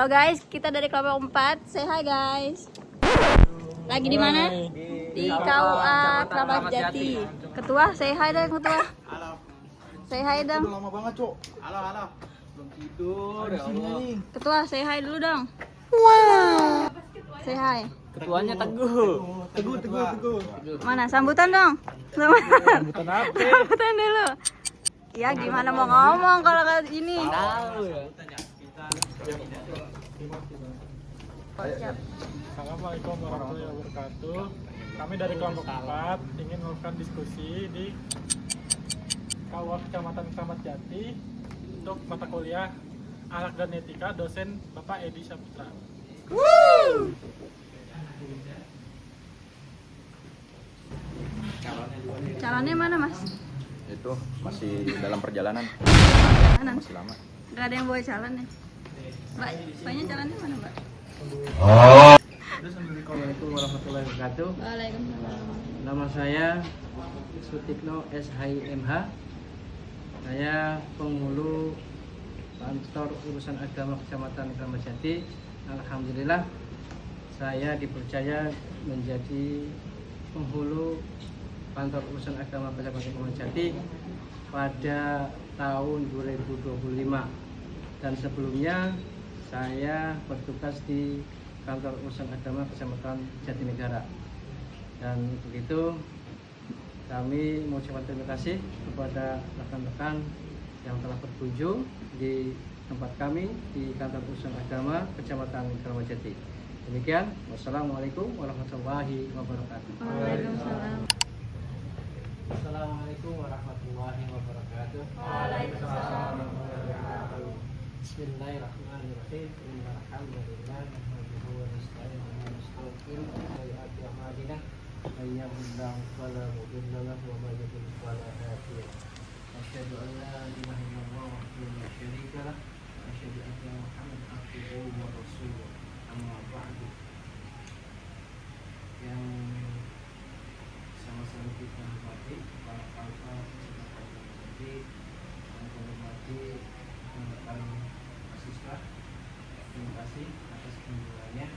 Halo guys, kita dari kelompok 4. Say hi guys. Lagi di mana? Di KUA Kramat Jati. Ketua, say hi dong ketua. Halo. Say hi dong. Udah lama banget, Cok. Halo. Belum tidur ya Allah. Ketua, say hi dulu dong. Wow. Say hi. Ketuanya Teguh. Teguh. Mana sambutan dong? Sambutan apa? Sambutan dulu. Ya gimana mau ngomong kalau kayak gini? Tahu ya. Assalamualaikum warahmatullahi wabarakatuh. Kami dari kelompok 4 ingin melakukan diskusi di KUA Kecamatan Kramat Jati untuk mata kuliah Akhlak dan Etika dosen Bapak Edi Saputra. Calonnya mana mas? Itu masih dalam perjalanan, Kanan. masih lama. Gak ada yang bawa calon ya? Mbak, mbaknya calonnya mana mbak? Assalamualaikum warahmatullahi wabarakatuh. Waalaikumsalam. Nama saya Sutikno SHIMH. Saya penghulu kantor urusan agama Kecamatan Kramat Jati. Alhamdulillah saya dipercaya menjadi penghulu kantor urusan agama Kecamatan Kramat Jati pada tahun 2025, dan sebelumnya saya bertugas di kantor urusan agama Kecamatan Jatinegara. Dan begitu kami mengucapkan terima kasih kepada rekan-rekan yang telah berkunjung di tempat kami di kantor urusan agama Kecamatan Kramat Jati. Demikian, wassalamualaikum warahmatullahi wabarakatuh. Waalaikumsalam. Assalamualaikum warahmatullahi wabarakatuh. Waalaikumsalam. Bismillahirrahmanirrahim. Innal hamdalillah nahmaduhu wa nasta'inuhu wa nastaghfiruh wa sayyi'ati a'malina may yahdihillahu fala mudilla lahu wa may yudlil fala hadiya lahu. Asyhadu an la ilaha illallah wahdahu la syarika lah wa asyhadu anna Muhammadan abduhu wa rasuluh. Amma ba'du. Yang sama-sama kita hormati para alfa jadi yang hormati rekan mahasiswa, terima kasih atas kunjungannya.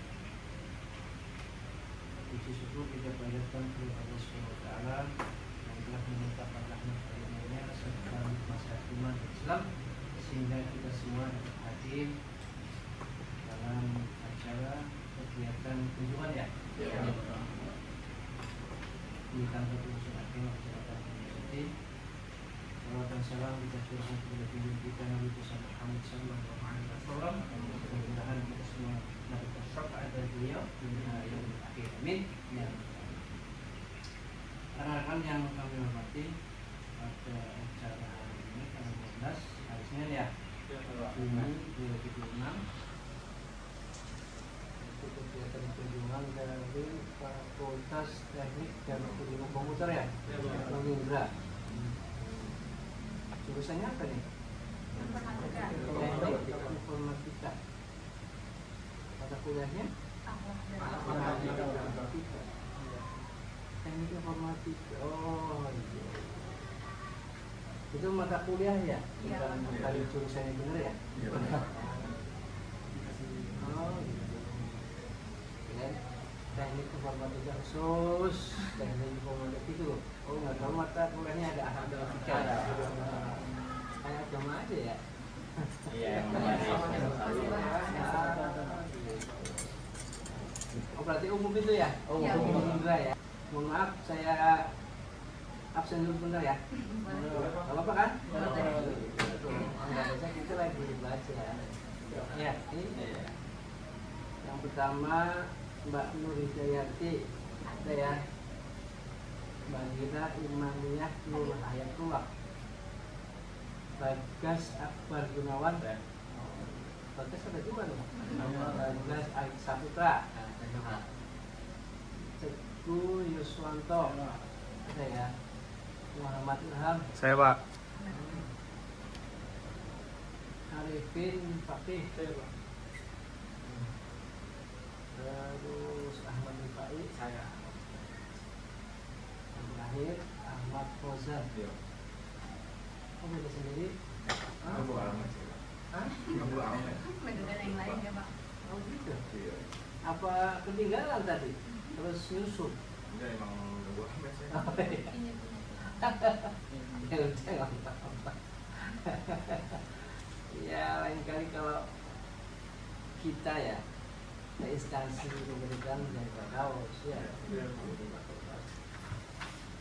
Puji syukur kita panjatkan kepada Allah SWT yang telah melimpahkan rahmat karunia serta masyarakat iman Islam sehingga kita semua dapat hadir dalam acara kegiatan kunjungan ya. Di kantor urusan agama Kecamatan Kramat Jati. Salawat dan salam kita curahkan kepada junjungan kita Nabi Muhammad sallallahu alaihi wasallam. Mudah-mudahan kita semua mendapatkan syafaat dari beliau di hari yang akhir. Amin. Ya. Rekan-rekan yang kami hormati, pada acara hari ini tanggal 12 hari Senin ya. Juni 2026. Kegiatan kunjungan dari Fakultas Teknik dan Ilmu Komputer ya, Bang Indra. Jurusannya apa nih? Teknik Informatika. Mata kuliahnya? Informatika. Teknik Informatika. Oh iya. Itu mata kuliah ya? Bukan dari jurusannya bener ya? Oh iya. Teknik informatika khusus, teknik informatika itu. Oh nggak tahu mata kuliahnya ada akhlak dan etika. Kayak agama aja ya. Iya. Oh berarti umum itu ya? Oh umum juga ya. Mohon maaf saya absen dulu bentar ya. Gak apa-apa kan? Nggak bisa, kita lagi baca. Ya ini yang pertama Mbak Nur Hidayati, ada ya. Mbak Gita Imaniyah Nur Hayatullah, Bagas Akbar Gunawan, Bagas ada juga loh. Bagas Ait Saputra, Teguh Yuswanto, ada ya. Muhammad Ilham, Saya Pak. Arifin Fakih, Saya Pak. terus Ahmad Rifai, saya. Yang terakhir Ahmad Fauzan. Oh beda sendiri? Hah? Mendengar yang lain ya pak. Apa ketinggalan tadi? Terus nyusup? Enggak, emang udah gua match ya. Oh, iya. Ya udah nggak apa-apa. Ya lain kali kalau kita ya instansi pemerintahan yang nggak tahu ya.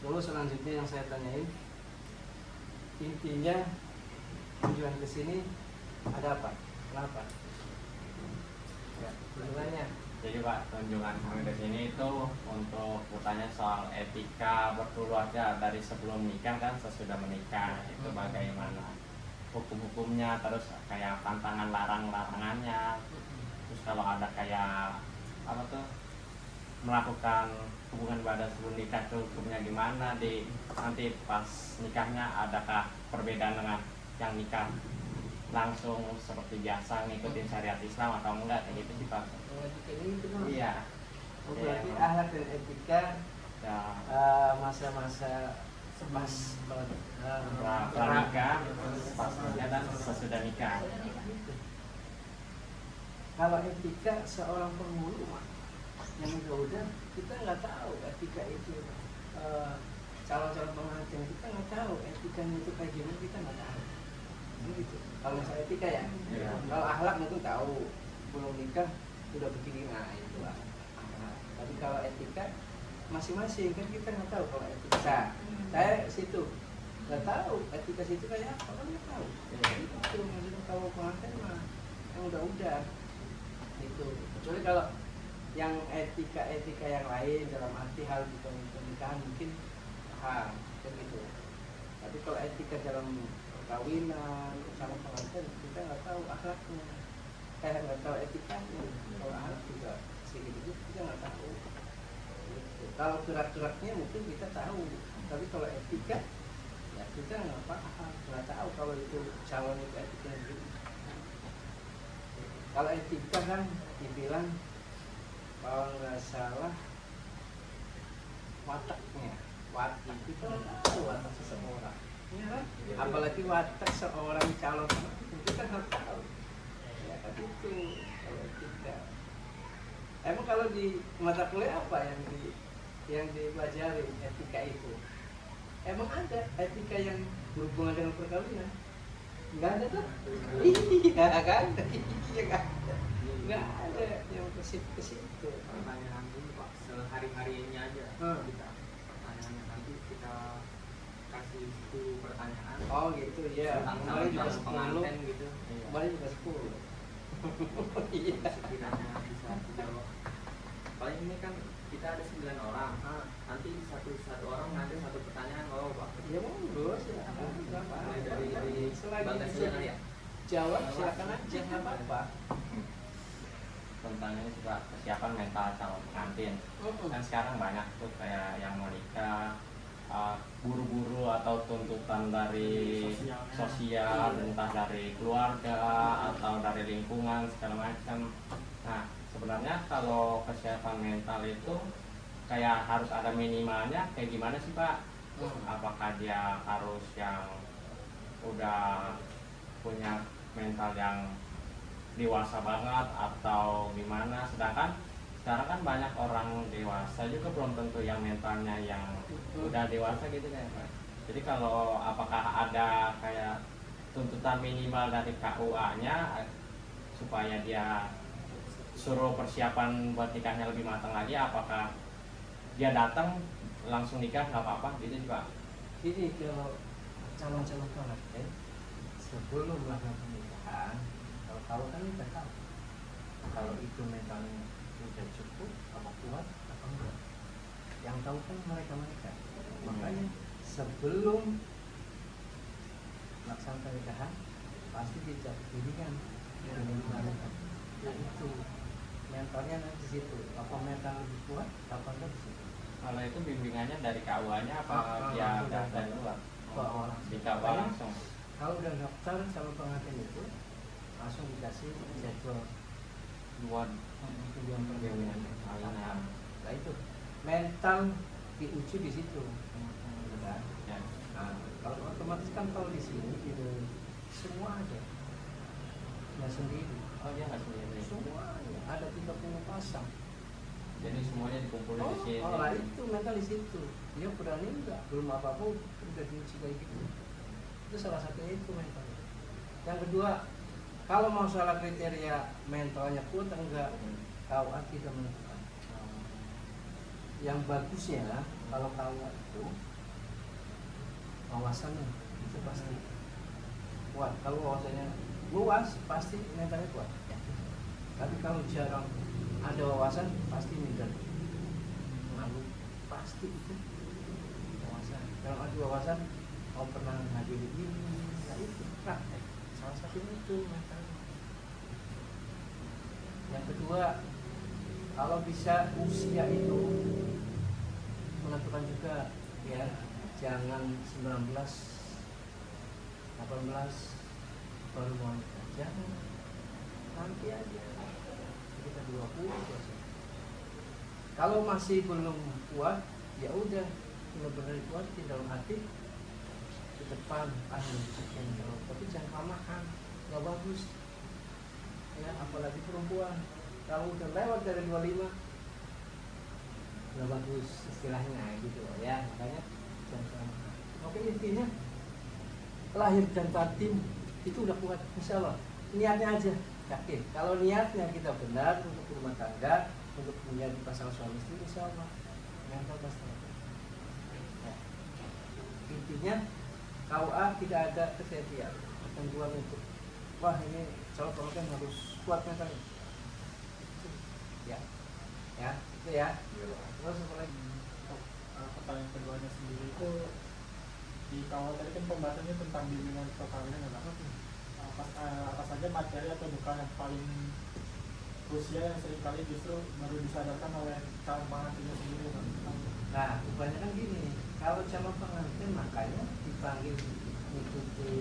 Lalu selanjutnya yang saya tanyain, intinya tujuan kesini ada apa? Kenapa? Ya, tujuannya. Jadi Pak, kunjungan kami ke sini itu untuk bertanya soal etika berkeluarga dari sebelum nikah kan sesudah menikah itu bagaimana hukum-hukumnya, terus kayak pantangan larang-larangannya, terus kalau ada kayak apa tuh melakukan hubungan badan sebelum nikah itu hukumnya gimana, di nanti pas nikahnya adakah perbedaan dengan yang nikah langsung seperti biasa ngikutin syariat Islam atau enggak, kayak gitu sih Pak. Etika ini itu kan? Iya. Oh, berarti akhlak dan etika Ya, masa-masa pas pranikah, pas nikah dan sesudah nikah. kalau etika seorang penghulu mah yang udah kita nggak tahu etika itu calon-calon pengantin kita nggak tahu etikanya itu kayak gimana, kita nggak tahu. Gitu. Kalau misalnya etika ya, Iya. kalau akhlak mungkin tahu, belum nikah udah begini, nah itu lah. Tapi kalau etika masing-masing kan kita nggak tahu kalau etika. Saya situ nggak tahu etika situ kayak apa, kan nggak tahu. Itu maksudnya kalau pengantin mah yang udah itu. Kecuali kalau yang etika yang lain dalam arti hal di pernikahan mungkin paham kan gitu. Tapi kalau etika dalam perkawinan sama pengantin kita nggak tahu akhlaknya, nggak tahu etikanya. Kalau akhlak juga segitu kita nggak tahu. Gitu. Kalau gerak-geraknya mungkin kita tahu, tapi kalau etika ya kita nggak paham, nggak tahu kalau itu calon itu etikanya gitu. Kalau etika kan dibilang kalau nggak salah wataknya, watak kita nggak tahu watak seseorang. Ya kan? Apalagi watak seorang calon kita nggak tahu. Ya kan itu kalau etika. Emang kalau di mata kuliah apa yang dipelajari etika itu? Emang ada etika yang berhubungan dengan perkawinan? Nggak ada kan? Iya kan? Iya nggak ada. Nggak ada yang ke situ. Pertanyaan dulu Pak, sehari-harinya aja kita pertanyaannya nanti kita kasih 10 pertanyaan. Oh gitu ya. Kemarin juga 10. Pengantin gitu. Kemarin juga 10. Iya. Sekiranya bisa dijawab. Paling ini kan kita ada 9 orang. Nanti satu orang nanti satu pertanyaan mau Pak. Ya monggo silakan. Mulai dari selagi bagasinya bisa kali ya. jawab silakan aja, nggak apa-apa. Tentang ini juga kesiapan mental calon pengantin. Kan sekarang banyak tuh kayak yang mau nikah, buru-buru atau tuntutan dari sosial, entah dari keluarga atau dari lingkungan segala macam. Nah, sebenarnya kalau kesiapan mental itu kayak harus ada minimalnya, kayak gimana sih Pak? Apakah dia harus yang udah punya mental yang dewasa banget atau gimana? Sedangkan sekarang kan banyak orang dewasa juga belum tentu yang mentalnya yang udah dewasa gitu kan Pak. Jadi kalau apakah ada kayak tuntutan minimal dari KUA-nya supaya dia suruh persiapan buat nikahnya lebih matang lagi, apakah dia datang langsung nikah nggak apa-apa gitu sih Pak? Ini kalau calon-calon pengantin sebelum melakukan pernikahan, kalau kan kita tahu kalau itu mentalnya sudah cukup, apa kuat, apa enggak. Yang tahu kan mereka. Makanya sebelum melaksanakan pernikahan pasti dicek bimbingan. Ya itu mentalnya nanti di situ. Apa mental lebih kuat, apa enggak di situ. Kalau itu bimbingannya dari KUA-nya apa dia udah dari luar? Di KUA langsung. Kalau udah daftar calon pengantin itu langsung dikasih jadwal Luar tujuan perkawinan. Nah itu mental diuji di situ. Kan? ya. Nah, kalau otomatis kan kalau di sini itu semua ada. Nggak sendiri. Oh dia nggak sendiri. Semuanya ada 30 pasang. Jadi semuanya dikumpulin di sini. Oh lah itu mereka di situ. Dia berani enggak? Belum apa-apa udah diuji kayak gitu. Itu salah satunya itu mentalnya. Yang kedua, kalau masalah kriteria mentalnya kuat enggak, KUA tidak menentukan. Yang bagusnya kalau KUA itu wawasannya itu pasti kuat. Kalau wawasannya luas pasti mentalnya kuat. Tapi kalau jarang ada wawasan pasti minder. Lalu pasti itu wawasan. Kalau ada wawasan, mau pernah ngajuin ini, nah itu praktek. Salah satunya itu mentalnya. Yang kedua, kalau bisa usia itu menentukan juga ya, jangan 19, 18 baru mau nikah. Jangan, nanti aja kita 20. Kalau masih belum kuat, ya udah benar-benar kuat di dalam hati di depan sekian tahun. Tapi jangan kelamaan, nggak bagus. Ya, apalagi perempuan. Kalau udah lewat dari 25, nggak bagus istilahnya gitu ya. Makanya jangan kelamaan. Oke, intinya lahir dan batin itu udah kuat, insya Allah. Niatnya aja, yakin. Kalau niatnya kita benar untuk rumah tangga, untuk menjadi pasangan suami istri, insya Allah mental pasti. Ya. Intinya KUA tidak ada kriteria ketentuan untuk wah ini calon pengantin harus kuat mentalnya. Ya, ya, itu ya. Terus apa lagi? Pertanyaan keduanya sendiri itu di KUA tadi kan pembahasannya tentang bimbingan perkawinan ya Pak. Apa saja materi atau bukan yang paling krusial yang seringkali justru baru disadarkan oleh calon pengantinnya sendiri Pak? Nah, kebanyakan gini, kalau calon pengantin makanya dipanggil mengikuti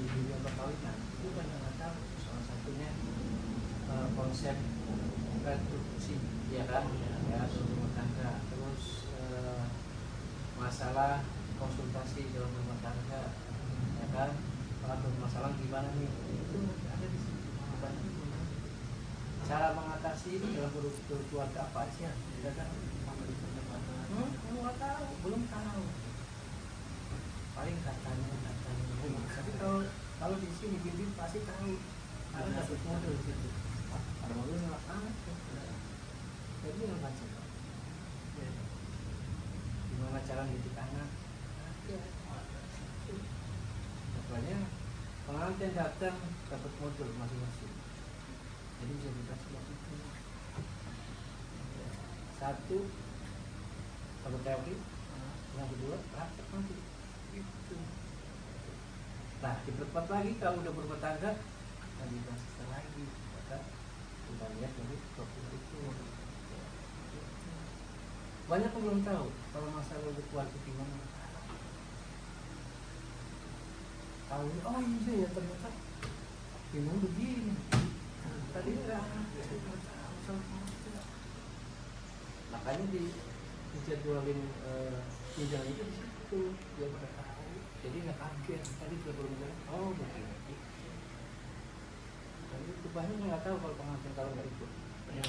bimbingan perkawinan itu banyak nggak tahu. Salah satunya konsep reproduksi, ya kan, ya rumah tangga, terus masalah konsultasi dalam rumah tangga, ya kan, kalau masalah gimana nih, itu ada di situ. Cara mengatasi dalam keluarga apa aja, ya kan? Nggak tahu, belum tahu. Paling katanya. Tapi kalau di sini bimbing pasti tahu. Ada dapat model di situ. Ada model nggak tahu. Jadi nggak baca. Gimana cara didik anak? Pokoknya pengantin datang dapat model masing-masing. Jadi bisa dikasih waktu itu. Satu dapat teori, yang kedua praktek nanti. Gitu. Nah, diperkuat lagi kalau udah berumah tangga, dan dibahas lagi. Maka kita lihat dari topik itu. Banyak yang belum tahu kalau masalah udah keluarga gimana. Tahu, oh iya ya ternyata gimana begini. Tadi enggak tahu. Makanya dijadwalin pinjam itu di situ dia pada tahu. Jadi nggak kaget. Tadi sudah berbicara, oh begini. Tapi kebanyakan nggak tahu kalau pengantin kalau nggak ikut. Ya.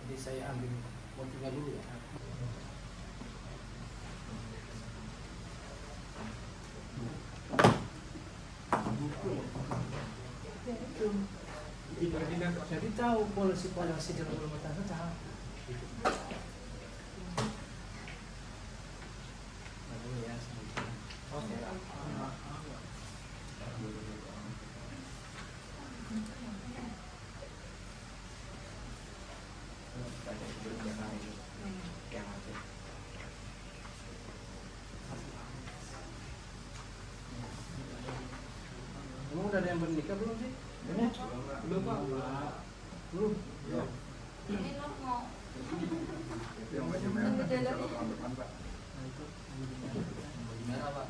Jadi saya ambil motifnya dulu ya. Jadi tahu polisi dalam rumah tangga tahu. Oke. Emang udah ada yang bernikah belum sih? Belum Pak. Belum. Gimana Pak?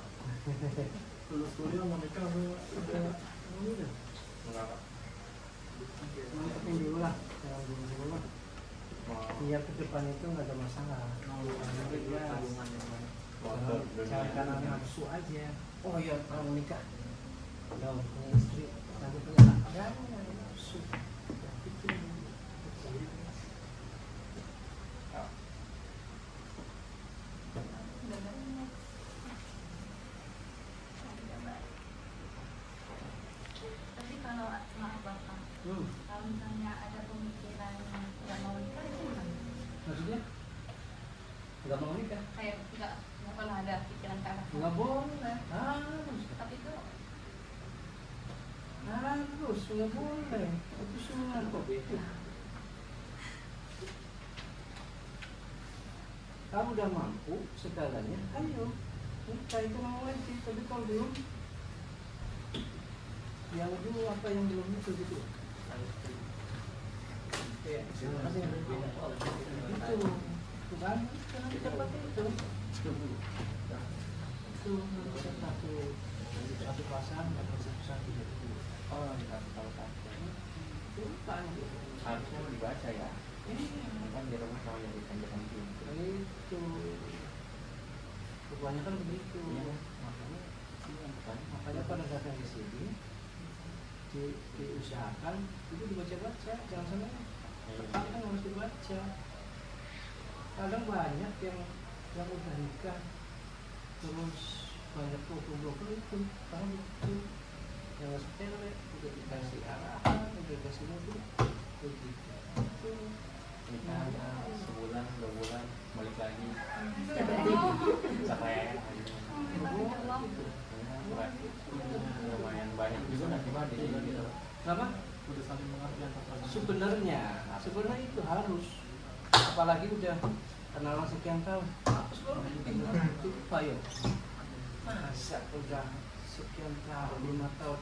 Lulus kuliah mau nikah udah. Mantepin dulu lah, jangan dulu lah. Biar ke depan itu nggak ada masalah. Jangan karena nafsu aja. Oh iya, kamu nikah. udah punya istri, nanti punya anak, ya, Tapi kalau maaf Bapak, kalau misalnya ada pemikiran yang mau nikah itu gimana? maksudnya nggak mau nikah, Kayak nggak pernah ada pikiran ke arah sana. nggak boleh, harus, Tapi itu nggak boleh, itu sunat kok beda. Kamu udah mampu segalanya, ayo nikah, itu mau wajib. Tapi kalau belum, yang dulu apa yang belum itu gitu. Itu bukan karena kita pakai itu satu pasang atau satu gitu. Oh, dikasih tahu saja. Itu bukan gitu. Harusnya dibaca ya. Kan di rumah sama jadi tanjakan pintu. Itu kebanyakan begitu. Iya, makanya Makanya pada datang di sini diusahakan itu dibaca-baca, jangan sampai kan harus dibaca. Kadang banyak yang udah nikah terus banyak problem itu karena itu yang sepele udah dikasih arahan, udah dikasih mobil begitu. Itu nikah sebulan 2 bulan balik lagi. Cerai. Lumayan banyak juga nanti di sini gitu. kenapa? Udah saling mengerti antar pasangan. Sebenarnya itu harus, apalagi udah kenalan sekian tahun, harus loh. Itu ayo, masa udah sekian tahun, 5 tahun,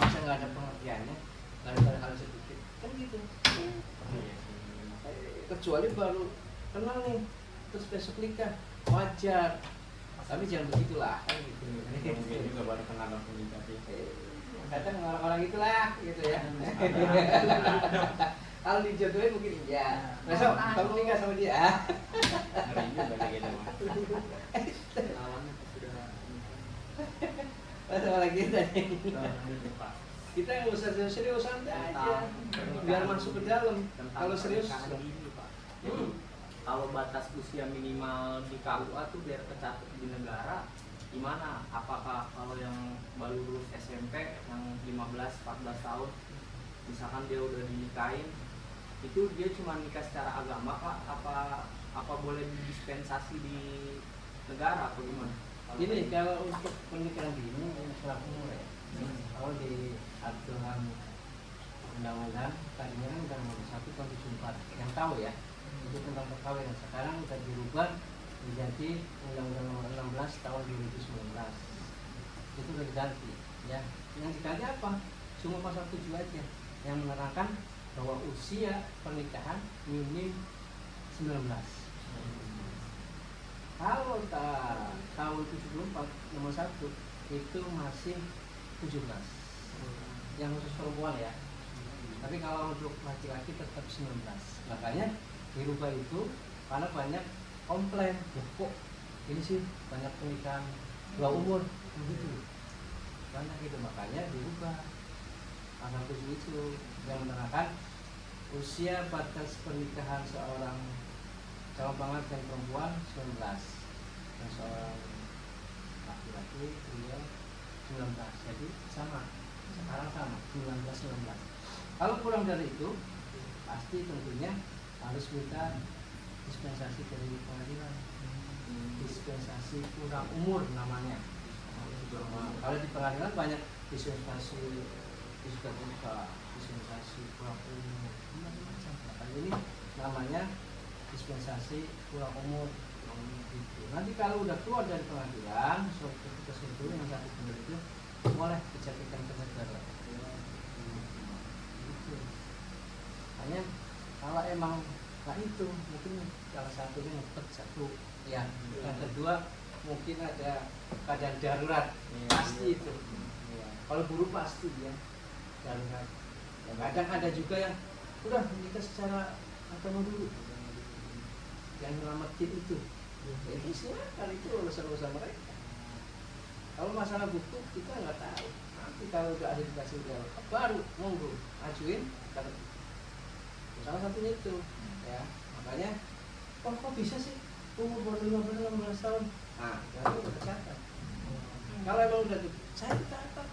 masa nggak ada pengertiannya, nggak ada hal sedikit, kan gitu. Iya sih. Kecuali baru kenal nih, terus besok nikah, wajar. Tapi jangan begitulah, kan gitu. Mungkin juga baru kenal komunikasi. Kadang orang-orang itulah gitu ya. Kalau dijodohin mungkin iya. Besok kamu nikah sama dia. Ngeri juga kayak gitu mah. Sama lagi tadi. Kita nggak usah serius santai aja, biar masuk ke dalam. Kalau serius, Kalau batas usia minimal di KUA tuh biar tercatat di negara gimana? Apakah kalau yang baru lulus SMP yang 15-14 tahun misalkan dia udah dinikahin itu dia cuma nikah secara agama kah? Apa boleh didispensasi di negara atau gimana? ini kalau untuk pernikahan dini ini selaku umur ya. Kalau di aturan undang-undang tadinya kan undang-undang 1 tahun 74 yang tahu ya, itu tentang perkawinan. Sekarang sudah dirubah menjadi undang-undang nomor 16 tahun 2019. Itu sudah diganti ya. Yang diganti apa? Cuma pasal 7 aja yang menerangkan bahwa usia pernikahan minim 19. Kalau tahun 74 nomor 1 itu masih 17 yang khusus perempuan ya. Tapi kalau untuk laki-laki tetap 19. Makanya dirubah itu karena banyak komplain, kok ini sih banyak pernikahan dua umur begitu. Karena gitu makanya dirubah pasal 7 itu yang menerangkan usia batas pernikahan seorang calon pengantin perempuan 19 dan seorang laki-laki dia 19. Jadi sama, sekarang sama 19. Kalau kurang dari itu pasti tentunya harus minta dispensasi dari pengadilan. Dispensasi kurang umur namanya. Kalau di pengadilan banyak dispensasi dispensasi kurang umur macam-macam. Kalau ini namanya dispensasi kurang umur gitu. Nanti kalau udah keluar dari pengadilan suatu keputusan itu yang satu benar itu boleh dijadikan ke negara gitu. Hanya kalau emang nah itu mungkin salah satunya ngumpet satu ya, yang kedua mungkin ada keadaan darurat pasti itu kalau buruh pasti ya darurat. Kadang ada juga yang udah menikah secara agama dulu yang nyelamatin itu. Jadi silakan, itu urusan mereka. Kalau masalah buku kita nggak tahu. Nanti kalau udah ada dikasih udah lengkap, baru monggo ajuin dapat. Salah satunya itu, ya makanya kok bisa sih umur baru 15-16 tahun. Nah, berarti udah tercatat. Kalau emang udah saya tercatat,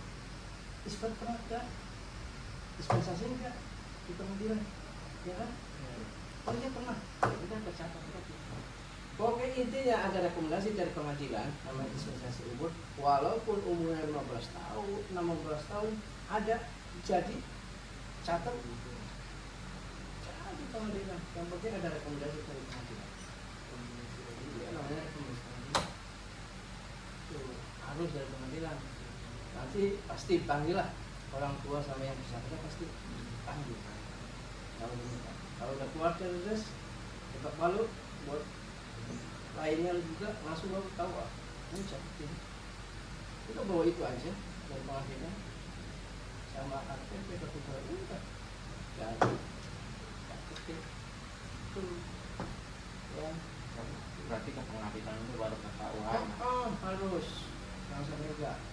isbat pernah enggak? Dispensasi enggak? Di pengadilan, ya kan? Oh iya pernah, kita tercatat berarti. Pokoknya intinya ada rekomendasi dari pengadilan sama dispensasi umur, walaupun umurnya 15 tahun, 16 tahun, ada jadi catat. Jadi pengadilan, yang penting ada rekomendasi dari pengadilan. Iya namanya rekomendasi. Harus dari pengadilan. Nanti pasti panggil lah orang tua sama yang bersangkutan pasti panggil. Kalau udah keluar dari tes, tetap malu buat lainnya juga langsung baru tahu catetin. Kita bawa itu aja dari pengadilan sama KTP kartu baru udah jadi catetin itu ya. Berarti ke pengadilan itu baru ke KUA. Harus langsung juga.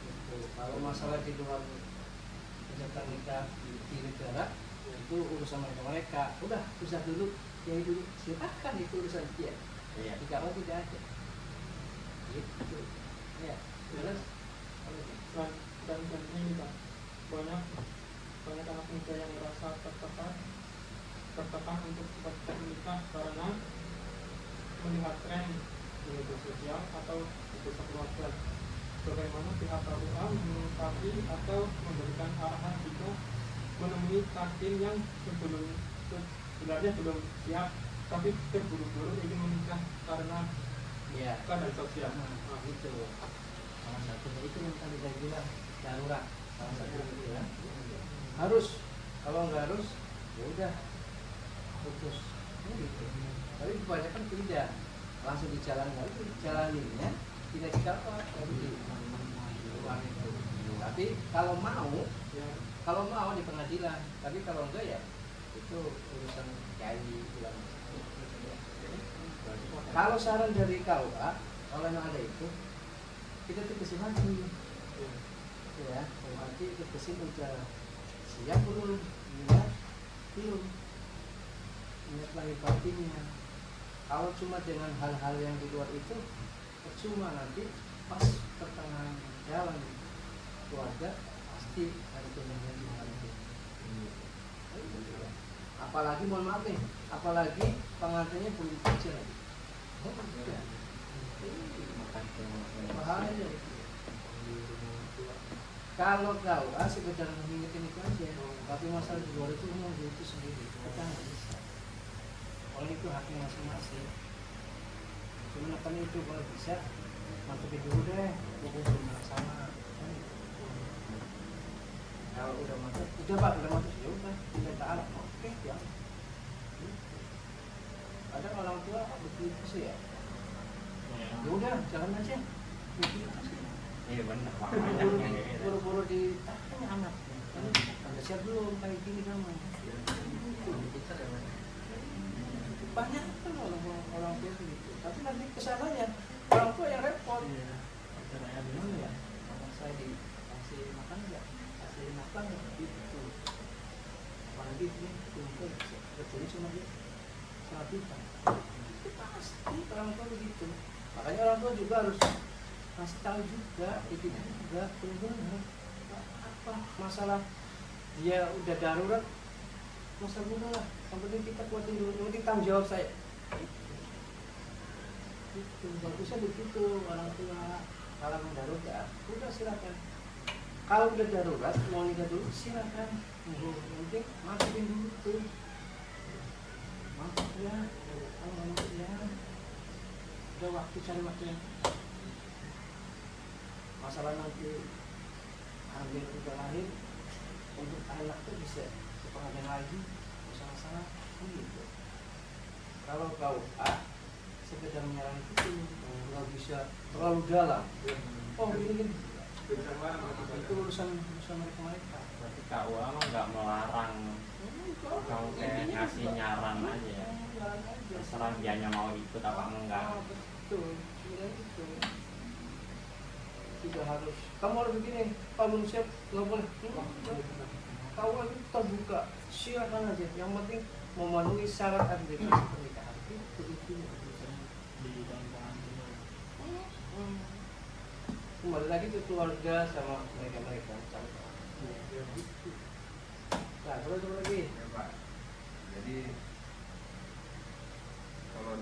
Gitu. Kalau masalah di luar peserta nikah di negara itu urusan mereka. Udah bisa dulu, ya dulu silakan itu urusan dia. Iya. Di KUA tidak ada. Gitu. Ya. Terus Dan ini Pak, banyak anak muda yang merasa tertekan untuk cepat menikah karena melihat tren di media sosial atau di pusat keluarga. Bagaimana pihak KUA menyikapi atau memberikan arahan jika menemui takdir yang sebenarnya belum siap tapi terburu-buru ingin menikah karena ya keadaan sosial. nah, itu salah satunya itu yang tadi saya bilang darurat salah satunya itu ya. Harus kalau nggak harus ya udah putus gitu. Tapi kebanyakan tidak langsung di jalan itu jalaninnya tidak dikawal tapi di luar itu. Tapi kalau mau di pengadilan, tapi kalau enggak ya itu urusan kiai ulama. Kalau saran dari KUA, kalau memang ada itu, kita tegasin lagi, ya, berarti tegasin udah siap belum, niat belum, niat lahir batinnya. Kalau cuma dengan hal-hal yang di luar itu, percuma nanti pas pertengahan jalan keluarga pasti ada pilihan di hal itu. Apalagi mohon maaf nih, apalagi pengantinnya belum kecil lagi. Bahaya. Kalau kau sekedar mengingetin itu aja, tapi masalah di luar itu umum itu sendiri, kita nggak bisa. Oleh itu haknya masing-masing. Cuma apa itu kalau bisa, mantepin dulu deh, buku belum sama. Kalau udah mantep, udah pak, udah mantep ya udah, kita taat, oke ya. Ada orang tua begitu sih ya. Ya udah, jalan aja. Begitu sih. Iya benar. Buru-buru di tanya anak. Anda siap belum kayak gini kamu? Banyak kan orang tua begitu. Tapi nanti kesananya orang tua yang repot. Caranya gimana ya? Saya dikasih makan nggak? Kasih makan nggak? Gitu. Apalagi ini kumpul kerjanya cuma dia 100 juta. Itu pasti orang tua begitu. Makanya orang tua juga harus kasih tahu juga, itu juga benar apa masalah dia udah darurat, masa muda lah. Yang penting kita kuatin dulu, yang penting tanggung jawab saya. Itu bagusnya begitu orang tua. Kalau darurat, udah silakan. Kalau udah darurat mau nikah dulu silakan. Yang penting masukin dulu tuh. Mantap ya, kalau mantap ya. Udah waktu cari waktunya. Masalah nanti hamil udah lahir untuk anak tuh bisa sepengajian lagi masalah gitu. Kalau kau sekedar menyerang itu nggak bisa terlalu dalam. Oh ini itu urusan mereka. Berarti KUA mah nggak melarang, kamu kayak ngasih nyaran aja ya. Terserah dianya mau ikut apa enggak. Betul, itu. sudah harus. Kamu harus begini, kalau belum siap nggak boleh. Kau harus terbuka, silakan aja. Yang penting memenuhi syarat administrasi pernikahan. Itu. Kembali lagi ke keluarga sama mereka. Nah, terus lagi. Ya, Pak. Jadi kalau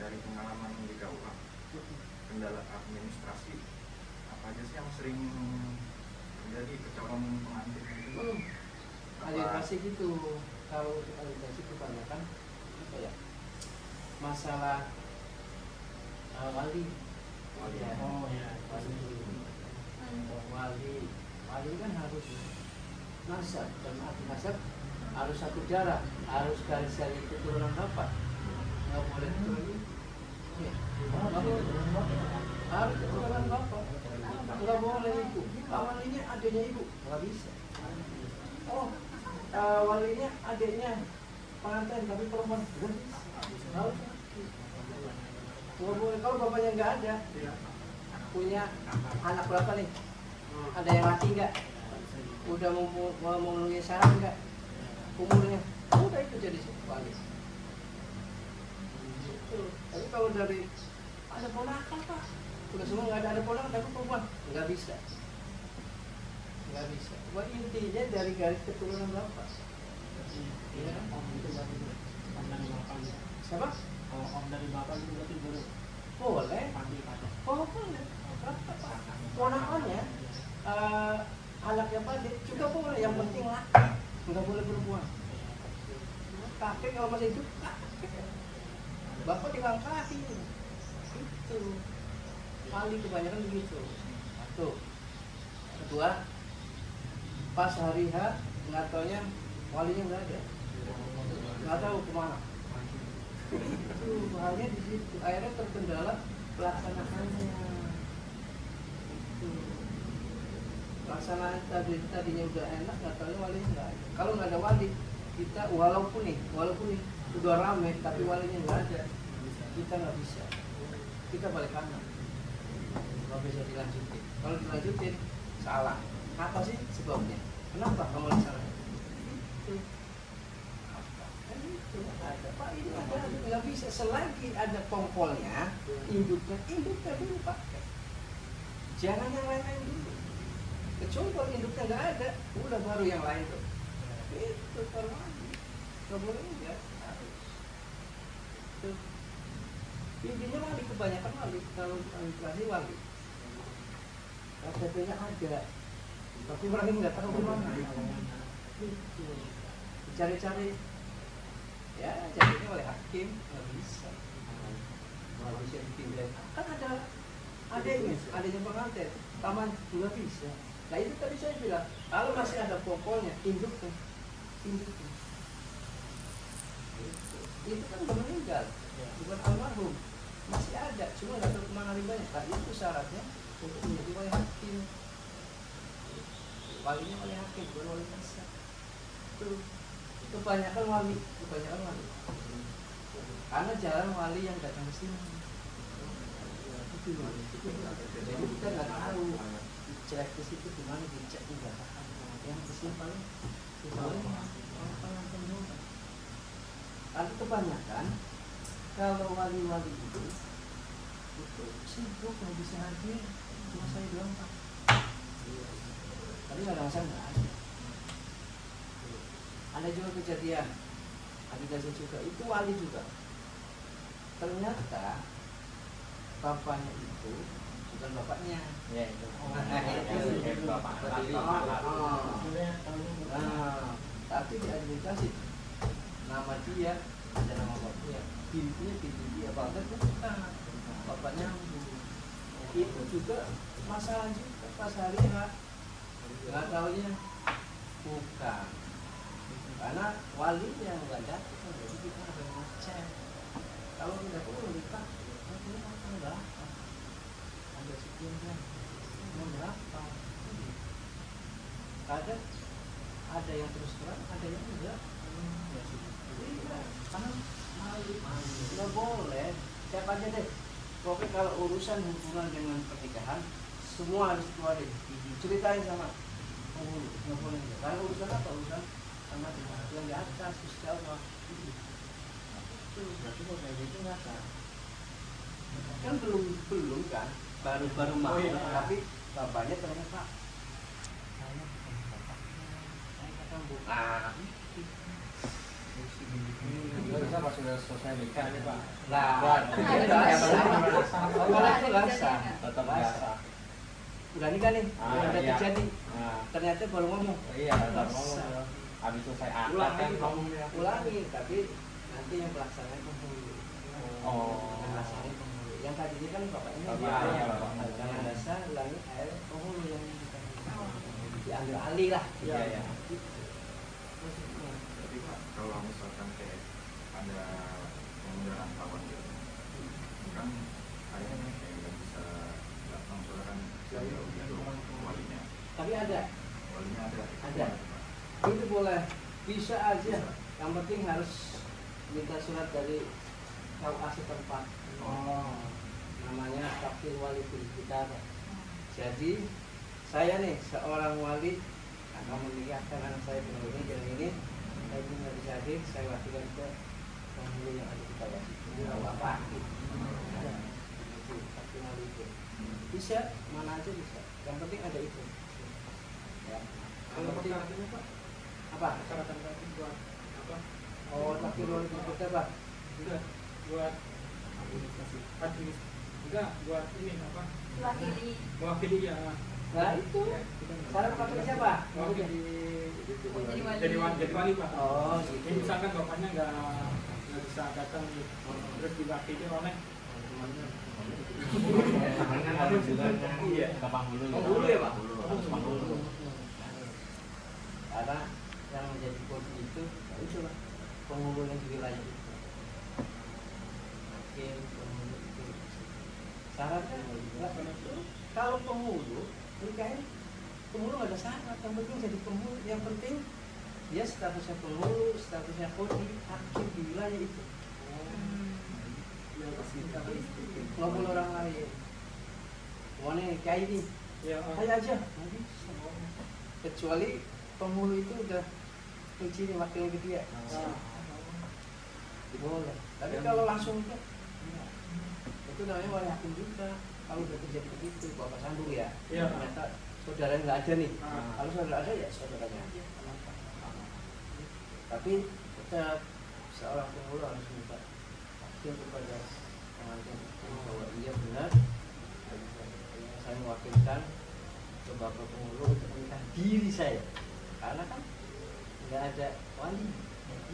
dari pengalaman di KUA, kendala administrasi apa aja sih yang sering terjadi kecelakaan pengantin gitu? Administrasi gitu. Kalau untuk administrasi kebanyakan apa ya? Masalah wali. Ya. Oh ya. Wali kan harus nasab, dan arti nasab harus satu darah, harus garis dari keturunan bapak, nggak boleh keturunan harus keturunan bapak, nggak boleh ibu. Walinya adanya ibu, nggak bisa. Walinya adanya pengantin tapi perempuan, nggak bisa. Harus nggak boleh. Kalau bapaknya nggak ada, punya anak berapa nih? Ada yang laki nggak? Udah mau memenuhi syarat nggak? Umurnya? Udah itu jadi wali. Tapi kalau dari ada ponakan pak, udah semua nggak ada ponakan tapi perempuan, nggak bisa. Wah, intinya dari garis keturunan bapak. Ya. Om dari bapak. Siapa? Kalau om dari bapak itu berarti boleh. Boleh. Oh boleh. Ponakannya anak yang pandai juga boleh, yang penting laki, nggak boleh perempuan. Kakek kalau masih hidup, bapak dilangkahi. Itu wali kebanyakan begitu. Tuh. Kedua, pas hari H nggak taunya walinya nggak ada, nggak tahu kemana. Itu bahaya di situ. Akhirnya terkendala pelaksanaannya. Pelaksanaan tadinya udah enak, nggak tahu walinya nggak ada. Kalau nggak ada wali, kita walaupun nih udah rame tapi walinya nggak ada, kita nggak bisa. Kita balik kanan, nggak bisa dilanjutin. Kalau dilanjutin salah. Apa sih sebabnya? Kenapa kamu laksanakan? Itu ada pak, ini ada, nggak bisa. Selagi ada pongkolnya, induknya dulu pakai. Jangan yang lain-lain dulu. Kecuali kalau induknya nggak ada, udah baru yang lain tuh. Itu kalau nggak boleh enggak. Intinya wali, kebanyakan wali. Kalau administrasi wali, KTP-nya ada, tapi orangnya nggak tahu gimana. Itu cari-cari, ya jadinya oleh hakim nggak bisa. Nggak bisa ditinggal. Kan adanya pengantin, taman juga bisa. Nah itu tadi saya bilang, kalau masih ada pokoknya, induknya. Itu kan udah meninggal, bukan almarhum, masih ada, cuma nggak tahu kemana ribanya. Nah itu syaratnya untuk menjadi wali hakim. Walinya wali hakim, bukan wali kasar. Itu kebanyakan wali. Karena jarang wali yang datang ke sini. Jadi kita nggak tahu dicek ke situ gimana, dicek juga yang kesini paling tapi kebanyakan kalau wali-wali itu sibuk nggak bisa hadir, cuma saya bilang pak tapi nggak ada masalah. Ada juga kejadian ada juga itu wali juga, ternyata bapaknya itu bukan bapaknya. Ya itu. Tapi diidentifikasi nama dia, ada nama bapaknya, pintu dia, bahkan bukan bapaknya. Itu juga masalah juga pas hari H, nggak taunya bukan, karena wali yang nggak datang, jadi kita harus ngecek. Kalau tidak perlu kita berapa? Ada sekian kan? Berapa? Kadang ada yang terus terang, ada yang enggak. Iya, karena nggak boleh. Siapa aja deh. Pokoknya kalau urusan hubungan dengan pernikahan, semua harus keluarin. Ceritain sama penghulu, nggak boleh. Karena urusan apa? Urusan sama dengan yang di atas, Gusti Allah. Itu berarti kalau kayak gitu nggak sah. Kan belum kan, baru mau, tapi bapaknya ternyata Pak. Saya kata Bu. Bisa pas sudah selesai nikah nih Pak. Lah, itu nggak sah. Tetap biasa. Udah nikah nih, udah iya. terjadi. Nah, Ternyata baru ngomong. iya, tetap ngomong. Habis selesai akad kan ngomong ya. Ulangi, tapi nanti yang pelaksanaan penghulu. Oh. Yang pelaksanaan penghulu. Yang tadinya kan bapaknya Iya, bapaknya. Jangan dasar ulangi penghulu yang diambil alih lah. Iya, iya. Tapi Pak, kalau misalkan kayak ada pengunduran kawan gitu, kan kayaknya kayak nggak bisa datang soalnya kan jauh gitu walinya. Tapi ada. Ada. Itu boleh, bisa aja. Yang penting harus minta surat dari KUA setempat. Namanya Fakir Wali kita. Jadi saya nih seorang wali akan menikahkan anak saya dengan ini. Saya punya bisa hadir, saya wakilan ke penghulu yang ada di bawah. Ini apa? Ada. Itu Fakir Wali itu. Bisa, mana aja bisa. Yang penting ada itu. Ya. Yang penting Pak? apa? Persyaratan tadi buat apa? Oh, Fakir Wali kita Pak. Enggak, buat administrasi. Enggak, buat ini apa? Wakili. Mewakili ya. Nah itu. Syarat wakil siapa? Mewakili Jadi wali. jadi wali Pak. Oh, Ini gitu. misalkan bapaknya nggak bisa datang nih, terus diwakili oleh Kan harus juga ke penghulu. Penghulu ya, Pak? Harus penghulu. Karena yang menjadi kunci itu, ya itulah penghulu yang di wilayah itu. Hakim, penghulu itu. Syaratnya kalau penghulu, nikahin penghulu nggak ada syarat. Yang penting jadi penghulu. Yang penting dia statusnya penghulu, statusnya kodi, hakim di wilayah itu. Ngomong orang lain. Mana kayak ini? ya. Saya aja. Nggak bisa. Kecuali penghulu itu udah kunci nih wakil ketiga. Boleh. Tapi kalau langsung itu namanya wali hakim juga. Kalau udah terjadi begitu, bapak sandung ya. Iya. Ternyata saudara nggak ada nih. Ah. Kalau saudara ada ya saudaranya aja. Tapi tetap seorang penghulu harus minta hakim kepada pengantin bahwa iya benar saya mewakilkan ke bapak penghulu untuk menikah diri saya, karena kan nggak ada wali.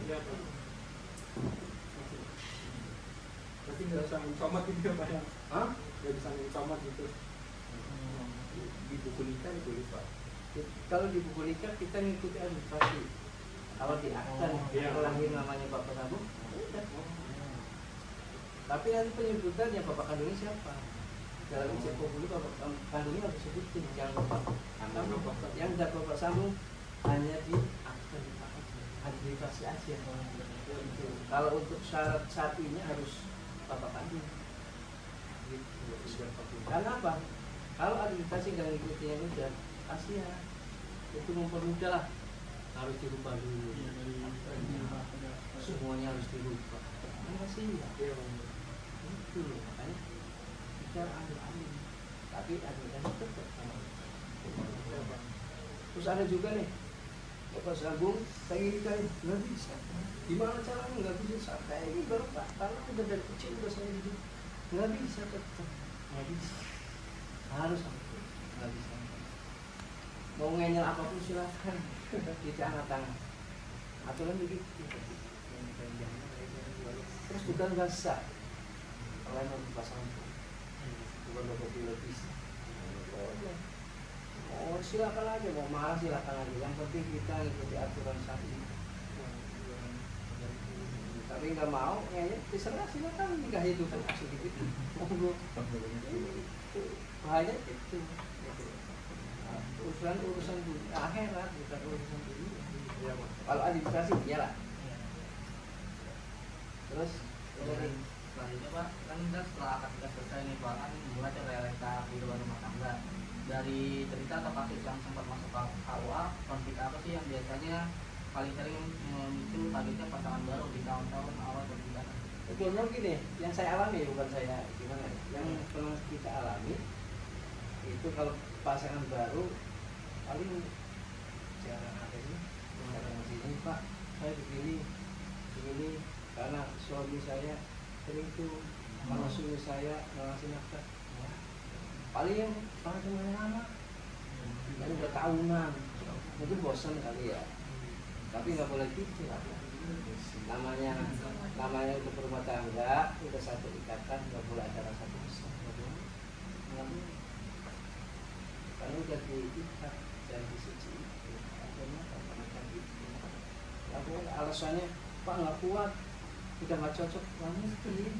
Iya Pak. Berarti nggak bisa mencomat gitu ya Pak ya? Hah? Nggak bisa mencomat gitu. Di buku nikah boleh Pak. Kalau di buku nikah kita ngikuti administrasi. Kalau di akta iya. lahir namanya bapak sambung, udah. Tapi nanti penyebutannya bapak kandungnya siapa? Dalam ijazah penghulu bapak kandungnya harus disebutin, jangan bapak sambung. Yang tidak bapak sambung hanya di akta administrasi aja. Kalau untuk syarat satunya harus bapak kandung. Gitu. Karena apa? Kalau administrasi nggak ngikutin yang udah, kasihan. Itu mempermudah lah. Harus dirubah dulu. Semuanya harus dirubah. Kan kasihan. Itu loh, makanya kita ambil alih. Tapi administrasi tetap sama. Terus ada juga nih, bapak sambung pengen nikahin, nggak bisa. Gimana caranya nggak bisa? Kayak ini baru Pak, karena udah dari kecil udah saya hidup, nggak bisa tetap, nggak bisa. Harus nggak bisa. Mau ngenyel apapun silahkan, tidak angkat tangan. Aturan begitu. Terus bukan nggak sah. Kalian harus pasang bukan bapak biologis. Oh silakan aja, mau marah silakan aja. Yang penting kita ikuti aturan syar'i. Tapi nggak mau, ya terserah silakan nikah itu kan asli gitu. Bahaya itu. Urusan dunia akhirat bukan urusan dunia. Kalau administrasi iyalah. Terus dari Selanjutnya Pak, kan kita setelah akad kita selesai nih Pak, kan dimulai realita kehidupan rumah tangga. dari cerita atau kasus yang sempat masuk ke KUA, konflik apa sih yang biasanya paling sering memicu targetnya pasangan baru di tahun-tahun awal pernikahan? Sebelumnya gini, yang saya alami bukan saya gimana ya, yang pernah kita alami itu kalau pasangan baru paling jangan ada sih, datang ke sini Pak, saya begini karena suami saya selingkuh, karena suami saya ngasih nafkah, ya. Paling pasangan lama, yang udah tahunan, mungkin bosan kali ya, tapi nggak boleh gitu lah. Namanya untuk berumah tangga udah satu ikatan, nggak boleh ada rasa bosan, nggak boleh. Karena udah diikat dan disuci, akhirnya macam itu. Nggak boleh alasannya Pak nggak kuat, udah nggak cocok, nggak mungkin.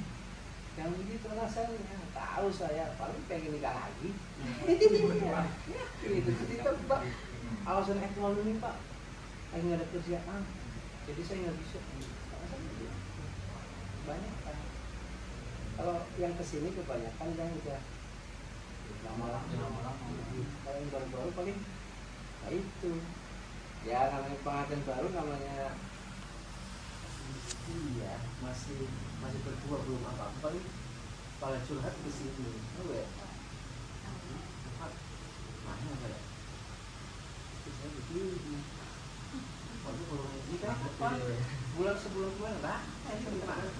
Yang begitu rasanya, tahu saya paling pengen nikah lagi. Itu ditebak. Alasan ekonomi Pak, lagi nggak ada kerjaan, jadi saya nggak bisa. Banyak kan. Kalau yang kesini kebanyakan yang udah lama-lama. Kalau yang baru-baru paling, nah itu. Ya namanya pengantin baru namanya. Iya, masih berdua belum apa-apa, paling kalau curhat di sini, ya. Mana ya? Saya begini. Waduh, kalau ini kan apa? Bulan sebelum kemarin lah, saya gimana?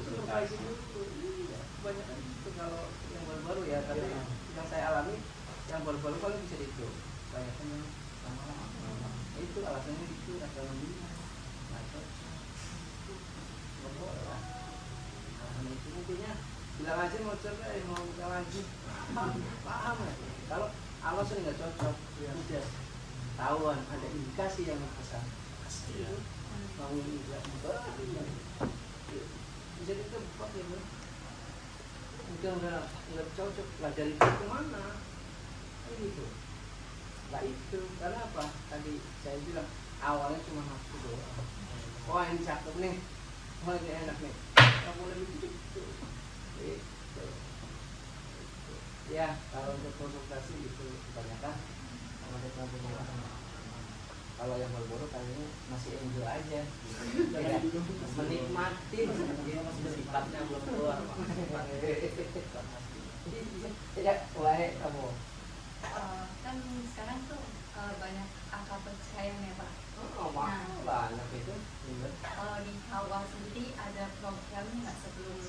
Surprise dulu, iya. Kebanyakan itu kalau yang baru-baru ya, tapi yang saya alami, yang baru-baru paling bisa itu. Kebanyakan yang lama-lama. Itu alasannya itu, ekonominya. Itu intinya bilang aja mau cerai mau nikah lagi, paham ya? Kalau alasan nggak cocok, ya udah tahuan ada indikasi yang besar pasti mau nikah bisa ditebak ya bro. Udah nggak cocok lah, dari itu kemana? Gitu. Lah itu karena apa? Tadi saya bilang awalnya cuma nafsu doang. Wah ini cakep nih, wah ini enak nih. Kamu lebih gitu. Ya kalau untuk konsultasi itu kebanyakan sama kalau yang baru-baru kayaknya masih enjoy aja gitu. Ya, menikmati dia masih sifatnya belum keluar ya wae kamu Kan sekarang tuh banyak akal perceraian ya Pak. banyak itu. Kalau di KUA sendiri ada program nggak sebelum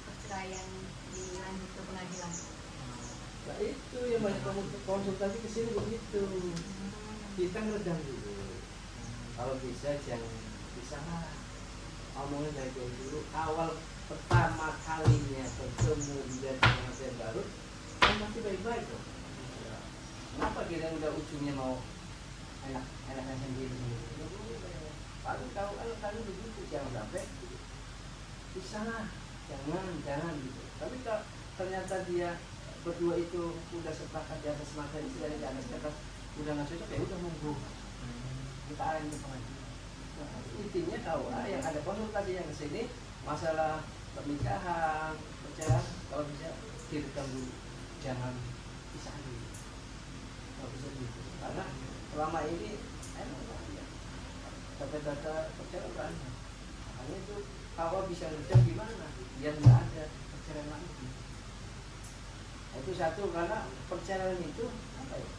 perceraian dilanjut ke pengadilan? Nah itu yang banyak konsultasi ke sini begitu. Kita ngeredam dulu. Kalau bisa jangan bisa ngomongin dari dulu. Awal pertama kalinya bertemu dan pengantin baru, kan masih baik-baik kok. Kenapa kita udah ujungnya mau enak-enakan sendiri? Paling kau kan begitu, jangan sampai bisa lah, jangan gitu. Tapi kalau ternyata dia berdua itu udah sepakat di atas materi, dari di atas kertas udah nggak cocok, ya udah monggo kita arahin ke pengadilan. Nah, intinya KUA yang ada konsultasi yang kesini masalah pernikahan, perceraian, kalau bisa direkam dulu, jangan pisah dulu. Nggak bisa gitu, karena selama ini emang banyak data-data perceraian. Makanya itu KUA bisa ngecek gimana biar nggak ada perceraian lagi. Itu satu, karena perceraian itu apa ya?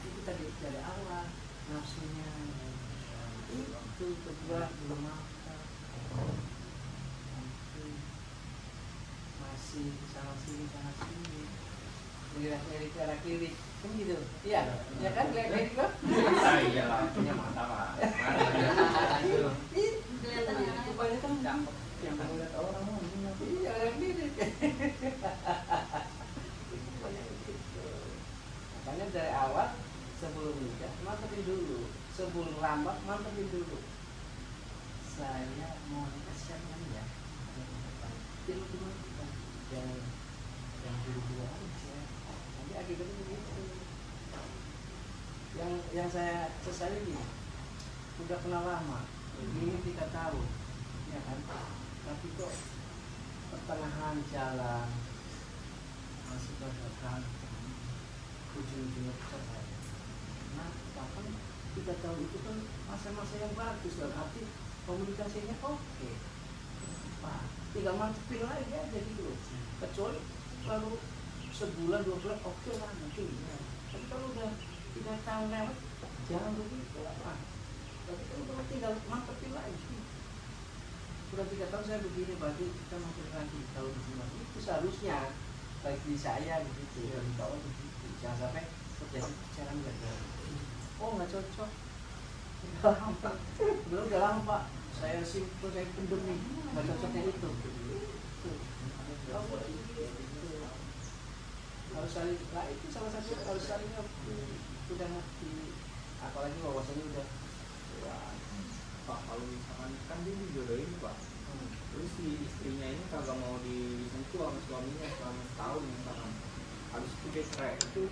Itu tadi dari awal nafsunya itu, kedua belum makan, masih sana sini lirik ke arah kiri kan gitu, iya ya kan lirik kok. Iya lah, punya mata Pak. Kelihatan Itu banyak kan cakep yang melihat orang iya arah kiri. Makanya dari awal sebelum nikah mantepin dulu, sebelum lambat mantepin dulu. Saya mau nikah siapa ya? Tidur yang buru-buru aja. Nanti akibatnya begitu. Yang saya sesali gini, udah kenal lama, ini 3 tahun, ya kan? Tapi kok pertengahan jalan masih berdagang ujung-ujungnya perceraian. Nah, bahkan 3 tahun itu kan masa-masa yang bagus dalam arti komunikasinya oke. Nah, tinggal mantepin lagi aja gitu loh. Kecuali baru sebulan 2 bulan oke lah mungkin ya. Tapi kalau udah 3 tahun lewat jangan begitu lah. Tapi kan udah tinggal mantepin lagi. Udah 3 tahun saya begini, berarti kita makin lagi kalau begini itu seharusnya bagi saya begitu, bagi kawan begitu. Jangan sampai terjadi perceraian gagal. Oh nggak cocok. Belum udah lama Pak. Saya simpel, saya pendem nih. Nggak cocoknya itu. Harus saling, nah itu salah satu harus saling ngerti. Udah ngerti. Apalagi wawasannya udah. Wah, Pak, kalau misalkan kan dia dijodohin Pak, terus si istrinya ini kagak mau disentuh sama suaminya selama setahun misalkan, habis itu dia cerai, itu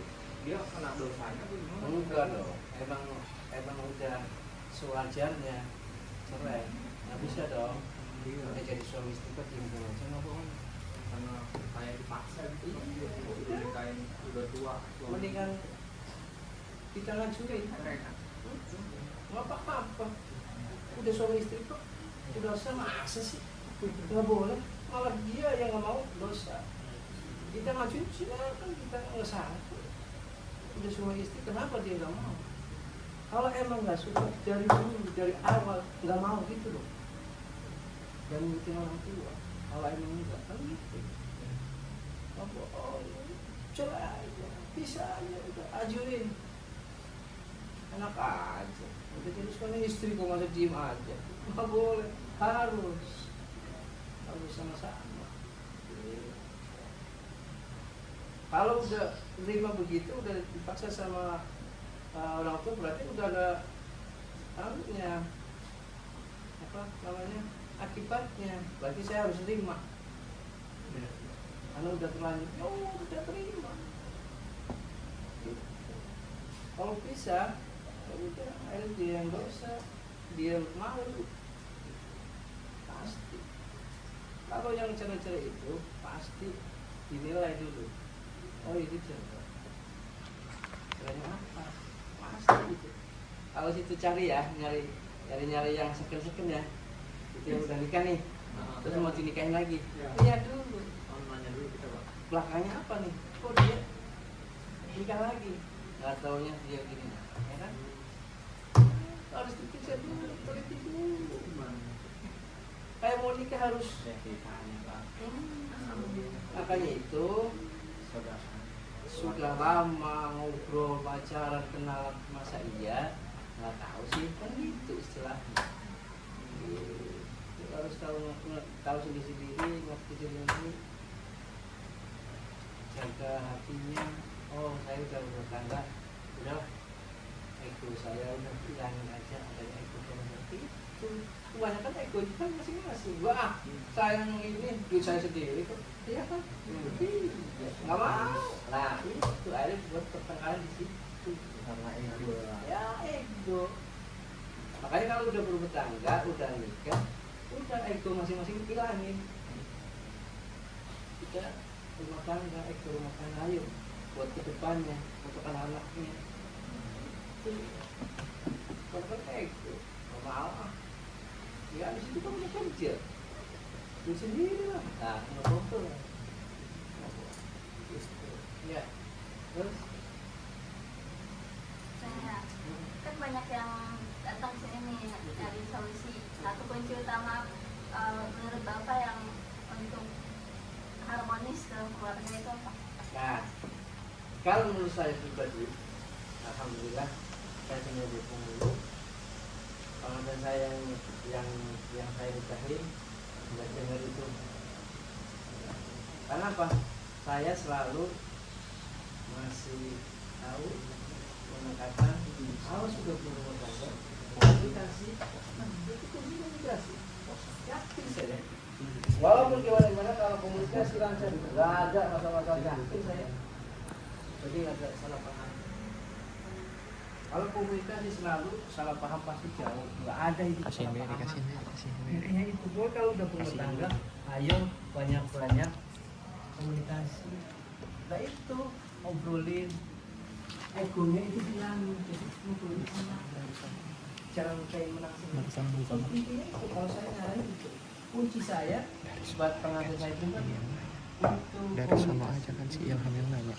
dia kena dosanya atau gimana? enggak dong. Emang udah sewajarnya cerai. Nggak bisa dong. Udah jadi suami istri kok diem aja nggak boleh. Karena kayak dipaksa gitu kan, udah nikahin udah tua. Mendingan kita lanjutin. Nggak apa-apa. Udah suami istri kok udah dosa masa sih? Nggak boleh. Malah dia yang nggak mau dosa. Kita ngajuin silakan, kita nggak salah. Udah suami istri kenapa dia nggak mau? Kalau emang nggak suka dari dulu, dari awal nggak mau gitu loh. Dan mungkin orang tua. Kalau emang enggak kan gitu. Oh, cerai aja, bisa aja, udah ajuin. Enak aja. Udah jadi suami istri kok masa diem aja. Nggak boleh, harus sama-sama. Kalau udah terima begitu, udah dipaksa sama orang tua, berarti udah ada anunya, apa namanya, akibatnya. Berarti saya harus terima. Karena udah terlanjur, udah terima. Kalau bisa, udah akhirnya dia yang dosa, dia malu. Pasti. Kalau yang cerai-cerai itu pasti dinilai dulu. Oh ini cerai. Cerainya apa? Pasti itu. Kalau situ cari ya, nyari yang second ya. Itu yang udah nikah nih. Terus mau dinikahin lagi. Lihat dulu. Nanya dulu kita Pak. Belakangnya apa nih? Kok dia nikah lagi? Nggak taunya dia gini, ya kan? Harus diperiksa dulu, teliti dulu. Kayak mau nikah harus. Makanya itu sudah lama ngobrol, pacaran, kenal, masa iya nggak tahu sih, kan gitu istilahnya. Harus tahu sendiri, ngerti sendiri, jaga hatinya. Oh saya udah bertangga, udah ego saya udah hilangin aja, ada ego yang ngerti itu. Kebanyakan ego itu kan masing-masing. Wah sayang ini duit saya sendiri kok, iya kan? Nggak mau. Nah itu akhirnya buat pertengkaran di situ. Karena ego. Ya ego. Makanya kalau udah berumah tangga, udah nikah, udah ego masing-masing hilangin. Kita rumah tangga, ego rumah tangga, ayo buat kedepannya, untuk anak-anaknya. Itu bukan ego, nggak mau. Ya di situ kan udah kerja, itu sendiri lah. Nah nggak boleh. Ya, terus Saya kan banyak yang datang sini nih cari solusi. Satu kunci utama menurut Bapak yang untuk harmonis dalam keluarga itu apa? nah, kalau menurut saya pribadi, alhamdulillah saya punya dukung dulu. Pengantin saya yang saya nikahin nggak dengar itu. Karena apa? Saya selalu masih tahu mengatakan kalau sudah berumah tangga komunikasi, itu komunikasi. Yakin saya. Walaupun gimana kalau komunikasi lancar, nggak ada masalah-masalah, yakin saya. Jadi nggak ada salah paham. Kalau komunikasi selalu salah paham pasti jauh, nggak ada itu salah paham. Intinya itu, boy, kalau udah berumah tangga, ayo banyak komunikasi. Nah itu obrolin egonya itu hilang, jadi muncul jangan kayak menang sendiri. Intinya itu kalau saya nyaranin itu kunci saya buat pengantin saya itu kan itu Dari sono aja kan si Ilham yang nanya.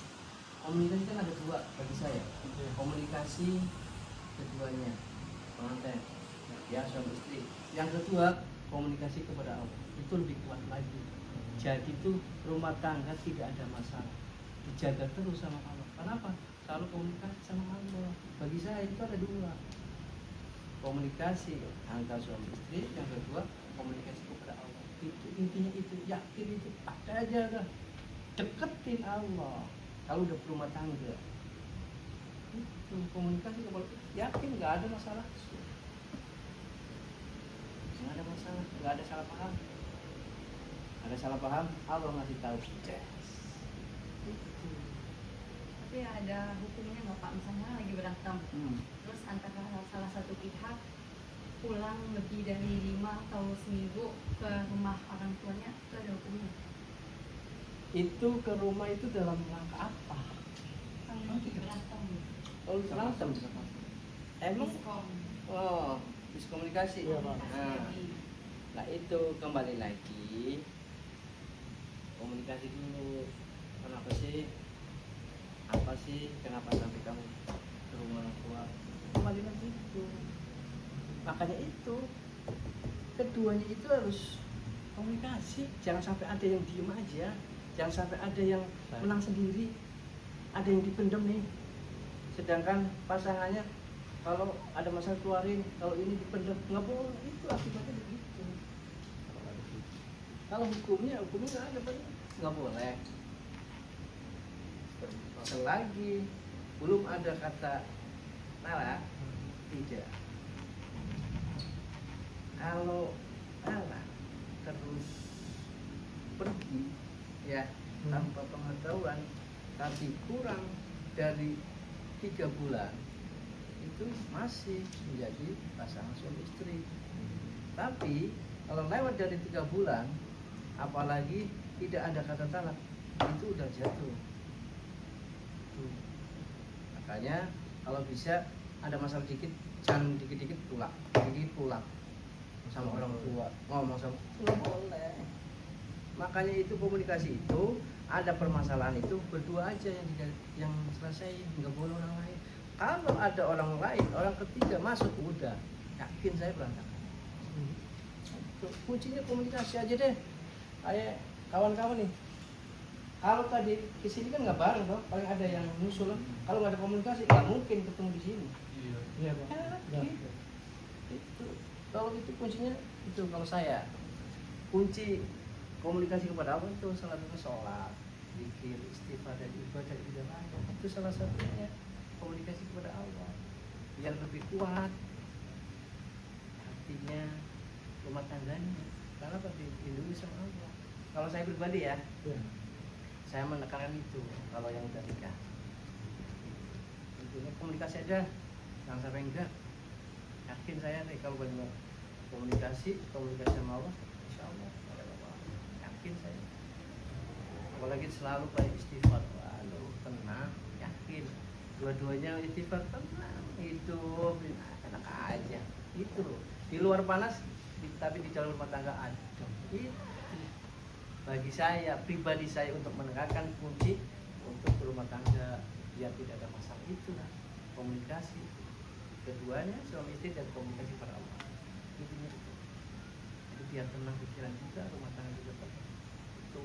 komunikasi kan ada dua bagi saya, komunikasi keduanya pengantin ya suami istri, yang kedua komunikasi kepada Allah itu lebih kuat lagi. Jadi itu rumah tangga tidak ada masalah, dijaga terus sama Allah. Kenapa? Kalau komunikasi sama Allah, bagi saya itu ada dua, komunikasi antara suami istri, yang kedua komunikasi kepada Allah. Itu intinya itu, yakin itu pakai aja dah, deketin Allah. Kalau udah berumah tangga itu komunikasi kepada Allah, yakin nggak ada masalah, nggak ada masalah, nggak ada salah paham. Ada salah paham, Allah ngasih tahu. Yes. Tapi ada hukumnya nggak Pak? Misalnya lagi berantem, terus antara salah satu pihak pulang lebih dari 5 atau seminggu ke rumah orang tuanya, itu ada hukumnya? Itu ke rumah itu dalam rangka apa? Kalau lagi berantem, Oh, berantem. Emang? miskom, Oh, miskomunikasi. Iya, Pak. Nah itu kembali lagi komunikasi dulu. Kenapa sih? Apa sih? Kenapa sampai kamu ke rumah orang tua? Kembali lagi itu. Makanya itu keduanya itu harus komunikasi. Jangan sampai ada yang diem aja. Jangan sampai ada yang menang sendiri. Ada yang dipendam nih. Sedangkan pasangannya kalau ada masalah keluarin, kalau ini dipendam nggak boleh. Itu akibatnya begitu. Kalau hukumnya nggak ada, Pak. Nggak boleh. Selagi belum ada kata nala, tidak. Kalau nala terus pergi, ya tanpa pengetahuan, tapi kurang dari 3 bulan, itu masih menjadi pasangan suami istri. Tapi kalau lewat dari 3 bulan, apalagi tidak ada kata talak, itu udah jatuh. Tuh. Makanya kalau bisa ada masalah dikit, jangan dikit-dikit pulang, dikit pulang sama orang tua, ngomong sama nggak boleh. Makanya itu komunikasi itu ada permasalahan itu berdua aja yang selesai, nggak boleh orang lain. Kalau ada orang lain, orang ketiga masuk, udah yakin saya berantakan. Kuncinya komunikasi aja deh. Kayak kawan-kawan nih, kalau tadi kesini kan nggak bareng toh, paling ada yang nyusul. Kalau nggak ada komunikasi nggak mungkin ketemu di sini. Iya, Pak. Gitu. Itu kalau itu kuncinya itu, kalau saya kunci komunikasi kepada Allah itu salah satunya sholat, zikir, istighfar, dan ibadah lain. Itu salah satunya komunikasi kepada Allah yang lebih kuat artinya rumah tangganya, karena dilindungi sama Allah. Kalau saya pribadi ya, Iya. saya menekankan itu. Kalau yang udah nikah, intinya komunikasi aja, jangan sampai enggak. Yakin saya nih kalau benar komunikasi sama Allah, insya Allah ada apa. Yakin saya. Apalagi selalu banyak istighfar, waduh tenang, yakin. Dua-duanya istighfar, tenang, hidup enak aja. Itu di luar panas, tapi di dalam rumah tangga adem. Itu bagi saya, pribadi saya, untuk menekankan kunci untuk berumah tangga biar tidak ada masalah, itulah komunikasi keduanya, suami istri, dan komunikasi para Allah. Intinya itu. Jadi biar tenang pikiran juga, rumah tangga juga tenang. Itu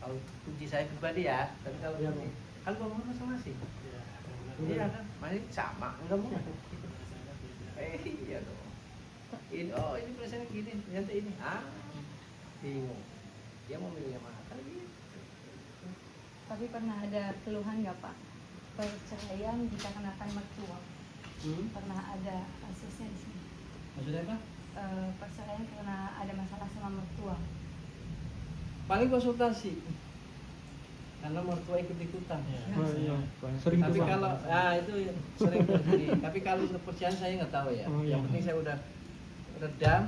kalau kunci saya pribadi ya. Tapi kalau Iya, kunci, kan ngomong masing-masing. Iya. Iya kan, masih sama, enggak mau. Iya dong. Ini, oh ini perasaannya gini, ternyata ini, bingung. Dia mau milih yang mana? Kan gitu. Tapi pernah ada keluhan nggak Pak? Perceraian dikarenakan mertua. Pernah ada kasusnya di sini. Maksudnya apa? Perceraian karena ada masalah sama mertua. Paling konsultasi. Karena mertua ikut-ikutan. Oh iya, sering Tapi tuh, Pak. kalau itu sering terjadi. Tapi kalau kepercayaan saya nggak tahu ya. Oh, iya. Yang penting saya udah redam,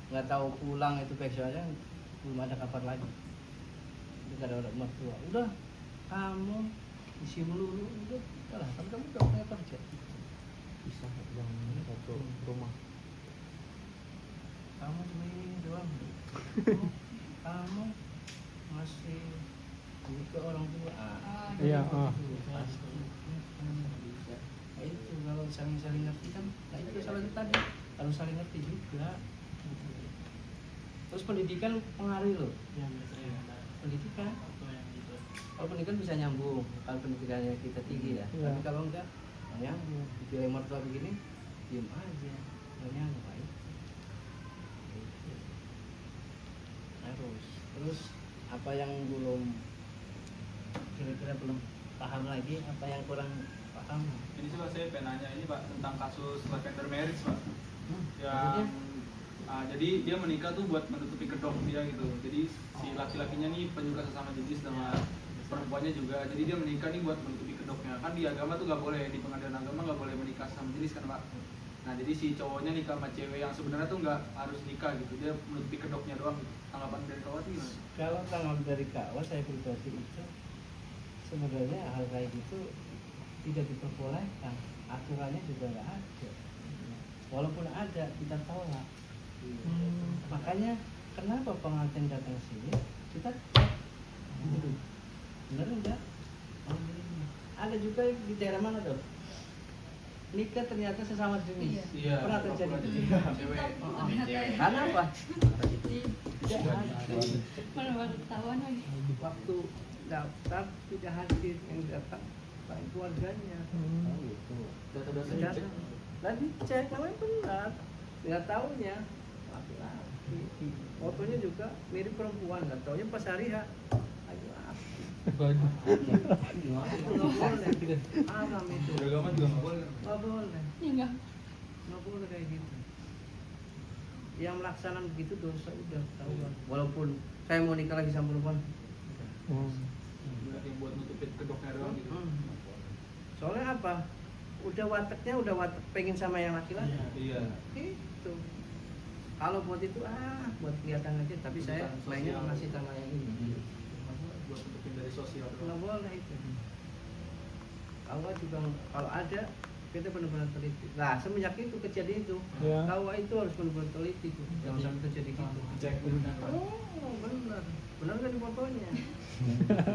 nggak tahu pulang itu besoknya belum ada kabar lagi. Itu nggak ada mertua. Udah kamu isi melulu, udah tenang. Iya, Nah, itu kalau saling ngerti kan, nah itu salah itu tadi harus saling ngerti juga. Terus pendidikan pengaruh loh, Yang biasanya ada pendidikan. foto yang gitu. Kalau pendidikan bisa nyambung, kalau pendidikannya kita tinggi ya. Iya. Tapi kalau enggak, nggak nyambung. Dipilih mertua begini, diem aja, nggak nyambung. Nah, itu. Terus apa yang belum kira-kira belum paham lagi, apa yang kurang paham? Ini sih Pak, saya pengen nanya ini Pak tentang kasus lavender marriage Pak. Maksudnya? Jadi dia menikah tuh buat menutupi kedok dia gitu. Jadi si laki-lakinya nih penyuka sesama jenis sama perempuannya juga. Jadi dia menikah nih buat menutupi kedoknya. Kan di agama tuh gak boleh, di pengadilan agama gak boleh menikah sesama jenis kan Pak. Nah jadi si cowoknya nikah sama cewek yang sebenarnya tuh nggak harus nikah gitu. Dia menutupi kedoknya doang gitu. Tanggapan dari Kawat gimana? Kalau tanggapan dari Kak saya pribadi itu sebenarnya hal kayak gitu tidak diperbolehkan, aturannya juga nggak ada. Walaupun ada kita tolak. Makanya kenapa pengantin datang sini kita cek dulu, benar enggak? Ada juga di daerah mana tuh? Nikah ternyata sesama jenis. Iya. Pernah terjadi. Cewek. Karena apa? Tidak Mana hadir. baru ketahuan lagi. Waktu daftar tidak hadir, yang datang paling keluarganya. Oh gitu. Data-data Data. dicek. Tadi cek namanya benar. Nggak tahunya laki-laki. Fotonya juga mirip perempuan. Nggak tahunya pas hari H. Ayo itu nggak boleh. Haram itu. Di agama juga nggak boleh. Nggak boleh. Enggak. Nggak boleh kayak gitu. Yang melaksanakan begitu dosa udah ketahuan. Walaupun saya mau nikah lagi sama perempuan. Yang buat nutupin kedoknya doang gitu. Soalnya apa? Udah wataknya udah watak pengen sama yang laki-laki. Iya. Itu. Kalau buat itu buat kelihatan aja. Tapi saya mainnya masih sama yang ini. Buat nutupin dari sosial Nggak doang. boleh itu. Kalau juga kalau ada kita benar-benar teliti. Nah semenjak itu kejadian itu, Ya. KUA itu harus benar-benar teliti tuh. Jangan sampai terjadi gitu. Cek dulu. Oh benar. Benar kan di fotonya?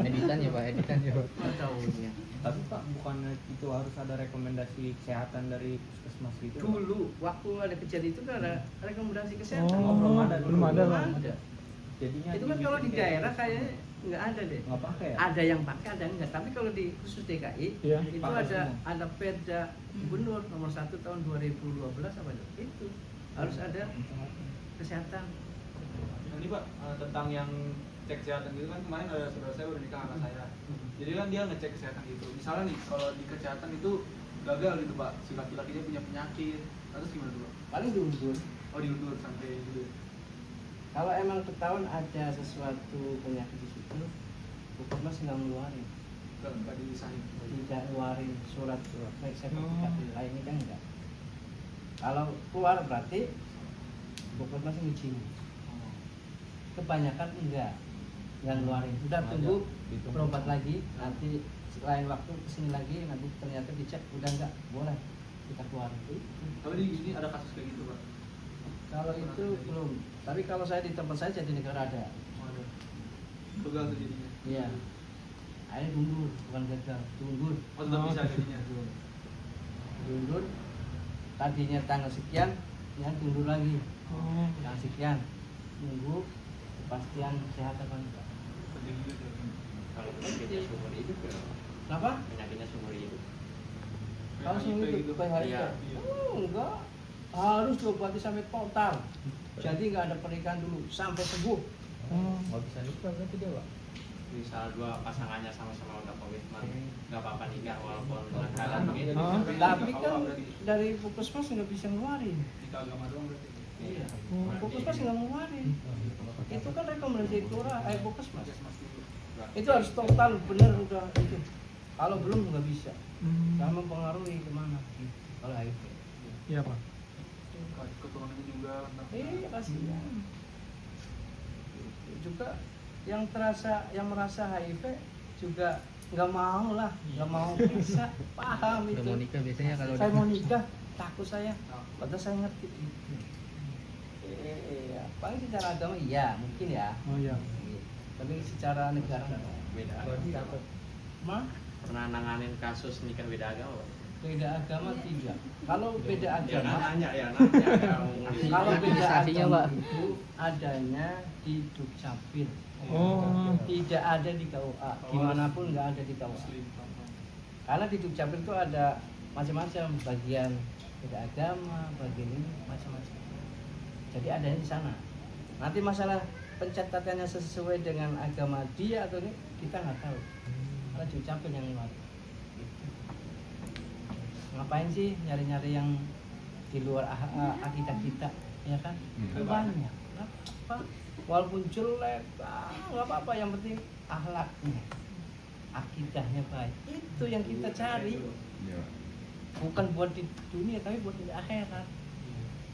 Editan ya Pak, editan ya Pak. Nggak tahunya. Tapi Pak, bukannya itu harus ada rekomendasi kesehatan dari puskesmas gitu? Dulu waktu ada kejadian itu kan ada rekomendasi kesehatan. Oh, belum ada. belum ada, Belum Pak. ada. Jadinya Itu kan kalau di dibikin kayak daerah gitu. kayaknya nggak ada deh. Nggak pakai ya? Ada yang pakai, ada yang enggak. Tapi kalau di khusus DKI Iya. itu Pakai ada Perda Gubernur nomor 1 tahun 2012 apa itu harus ada kesehatan. Ini Pak, tentang yang cek kesehatan gitu kan kemarin ada saudara saya udah nikah sama saya. Jadi kan dia ngecek kesehatan gitu. Misalnya nih kalau di kesehatan itu gagal gitu Pak, si laki-lakinya punya penyakit, terus gimana tuh Pak? Paling diundur. Oh diundur sampai gitu. Kalau emang ketahuan ada sesuatu penyakit di situ, Puskesmas nggak ngeluarin, Nggak diusahin. tidak ngeluarin surat baik sertifikat lainnya kan enggak. Kalau keluar berarti Puskesmas ngizin. Kebanyakan enggak ngeluarin. Udah tunggu berobat lagi, nanti lain waktu kesini lagi, nanti ternyata dicek udah enggak boleh kita keluarin. Tapi di sini ada kasus kayak gitu Pak. Kalau itu belum. Tapi kalau saya di tempat saya jadi negara ada. Oh, ada. Gagal tuh jadinya. Iya. Akhirnya diundur, bukan gagal, diundur. Oh tetap bisa jadinya. Diundur. Tadinya tanggal sekian, yang diundur lagi. Tanggal sekian. Nunggu kepastian kesehatan kan. Penting juga tuh. Kalau penyakitnya seumur hidup ya, Kenapa? penyakitnya seumur hidup. Kalau HIV seminggu gitu. itu hari Iya. enggak. Harus diobati sampai total. Jadi nggak ada pernikahan dulu sampai sembuh. Nggak bisa nikah berarti dia Pak? Misal dua pasangannya sama-sama udah komitmen, nggak apa-apa nikah walaupun dengan keadaan begitu. Tapi kan dari Puskesmas nggak bisa ngeluarin. Nikah agama doang berarti. Iya. Puskesmas nggak ngeluarin. Itu kan rekomendasi kelurahan, Puskesmas. Itu harus total bener udah itu. Kalau belum nggak bisa. Sama mempengaruhi kemana? Kalau HIV. Iya Pak. Keturunannya juga. Iya kasihan. Juga yang merasa HIV juga nggak mau lah, nggak mau bisa paham itu. Udah mau nikah biasanya kalau Saya udah mau nikah, takut saya. Padahal saya ngerti. Iya, paling secara agama iya mungkin ya. Oh iya. Tapi secara negara nggak. Beda. Ma, Pernah nanganin kasus nikah beda agama, Pak? beda agama tidak. Kalau beda Ya agama, nanya ya. kalau beda Organisasinya, agama Pak. itu adanya di Dukcapil. Oh. Tidak ada di KUA. Gimana pun nggak ada di KUA. Karena di Dukcapil itu ada macam-macam bagian beda agama, bagian ini macam-macam. Jadi adanya di sana. Nanti masalah pencatatannya sesuai dengan agama dia atau ini kita nggak tahu. Karena Dukcapil yang ngatur. Ngapain sih nyari-nyari yang di luar akidah kita, ya kan? Banyak. Nggak apa, walaupun jelek, nggak apa-apa. Yang penting akhlaknya, akidahnya baik. Itu yang kita cari. Bukan buat di dunia, tapi buat di akhirat.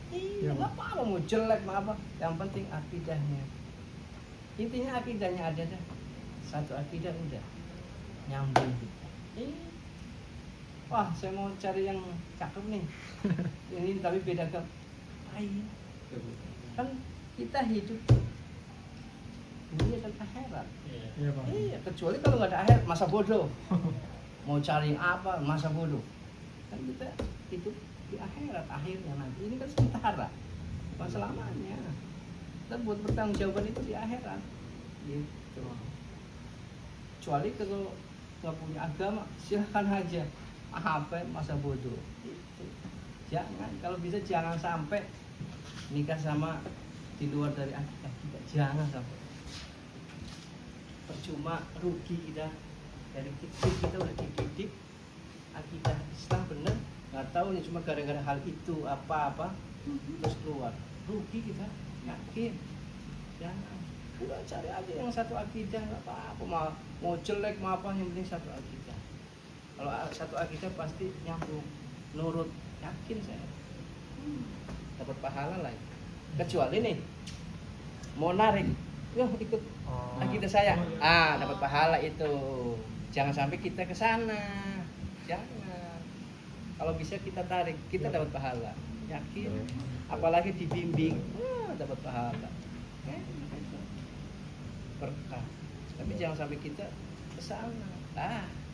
Iya, nggak apa-apa mau jelek, mau apa. Yang penting akidahnya. Intinya akidahnya ada dah. Satu akidah udah nyambung kita. Wah, saya mau cari yang cakep nih. Ini tapi beda agama. Iya. Kan kita hidup dunia dan akhirat. Iya, Pak. Iya, kecuali kalau nggak ada akhirat, masa bodoh. Mau cari apa, masa bodoh. Kan kita hidup di akhirat akhirnya nanti. Ini kan sementara, bukan selamanya. Kita buat pertanggungjawaban itu di akhirat. Gitu. Kecuali kalau nggak punya agama, silahkan aja. Apa masa bodoh. Itu. Jangan, kalau bisa jangan sampai nikah sama di luar dari akidah kita. Jangan sampai. Percuma rugi kita. Dari kecil kita udah dididik akidah Islam bener, nggak tahu nih cuma gara-gara hal itu apa-apa terus keluar, rugi kita, yakin. Jangan, udah cari aja yang satu akidah, nggak apa-apa, mau jelek mau apa, yang penting satu akidah. Kalau satu akidah pasti nyambung, nurut, yakin saya dapat pahala lah. Kecuali nih mau narik, ikut akidah saya, dapat pahala itu. Jangan sampai kita ke sana. Jangan. Kalau bisa kita tarik, kita dapat pahala. Yakin. Apalagi dibimbing, dapat pahala. Berkah. Tapi jangan sampai kita ke sana.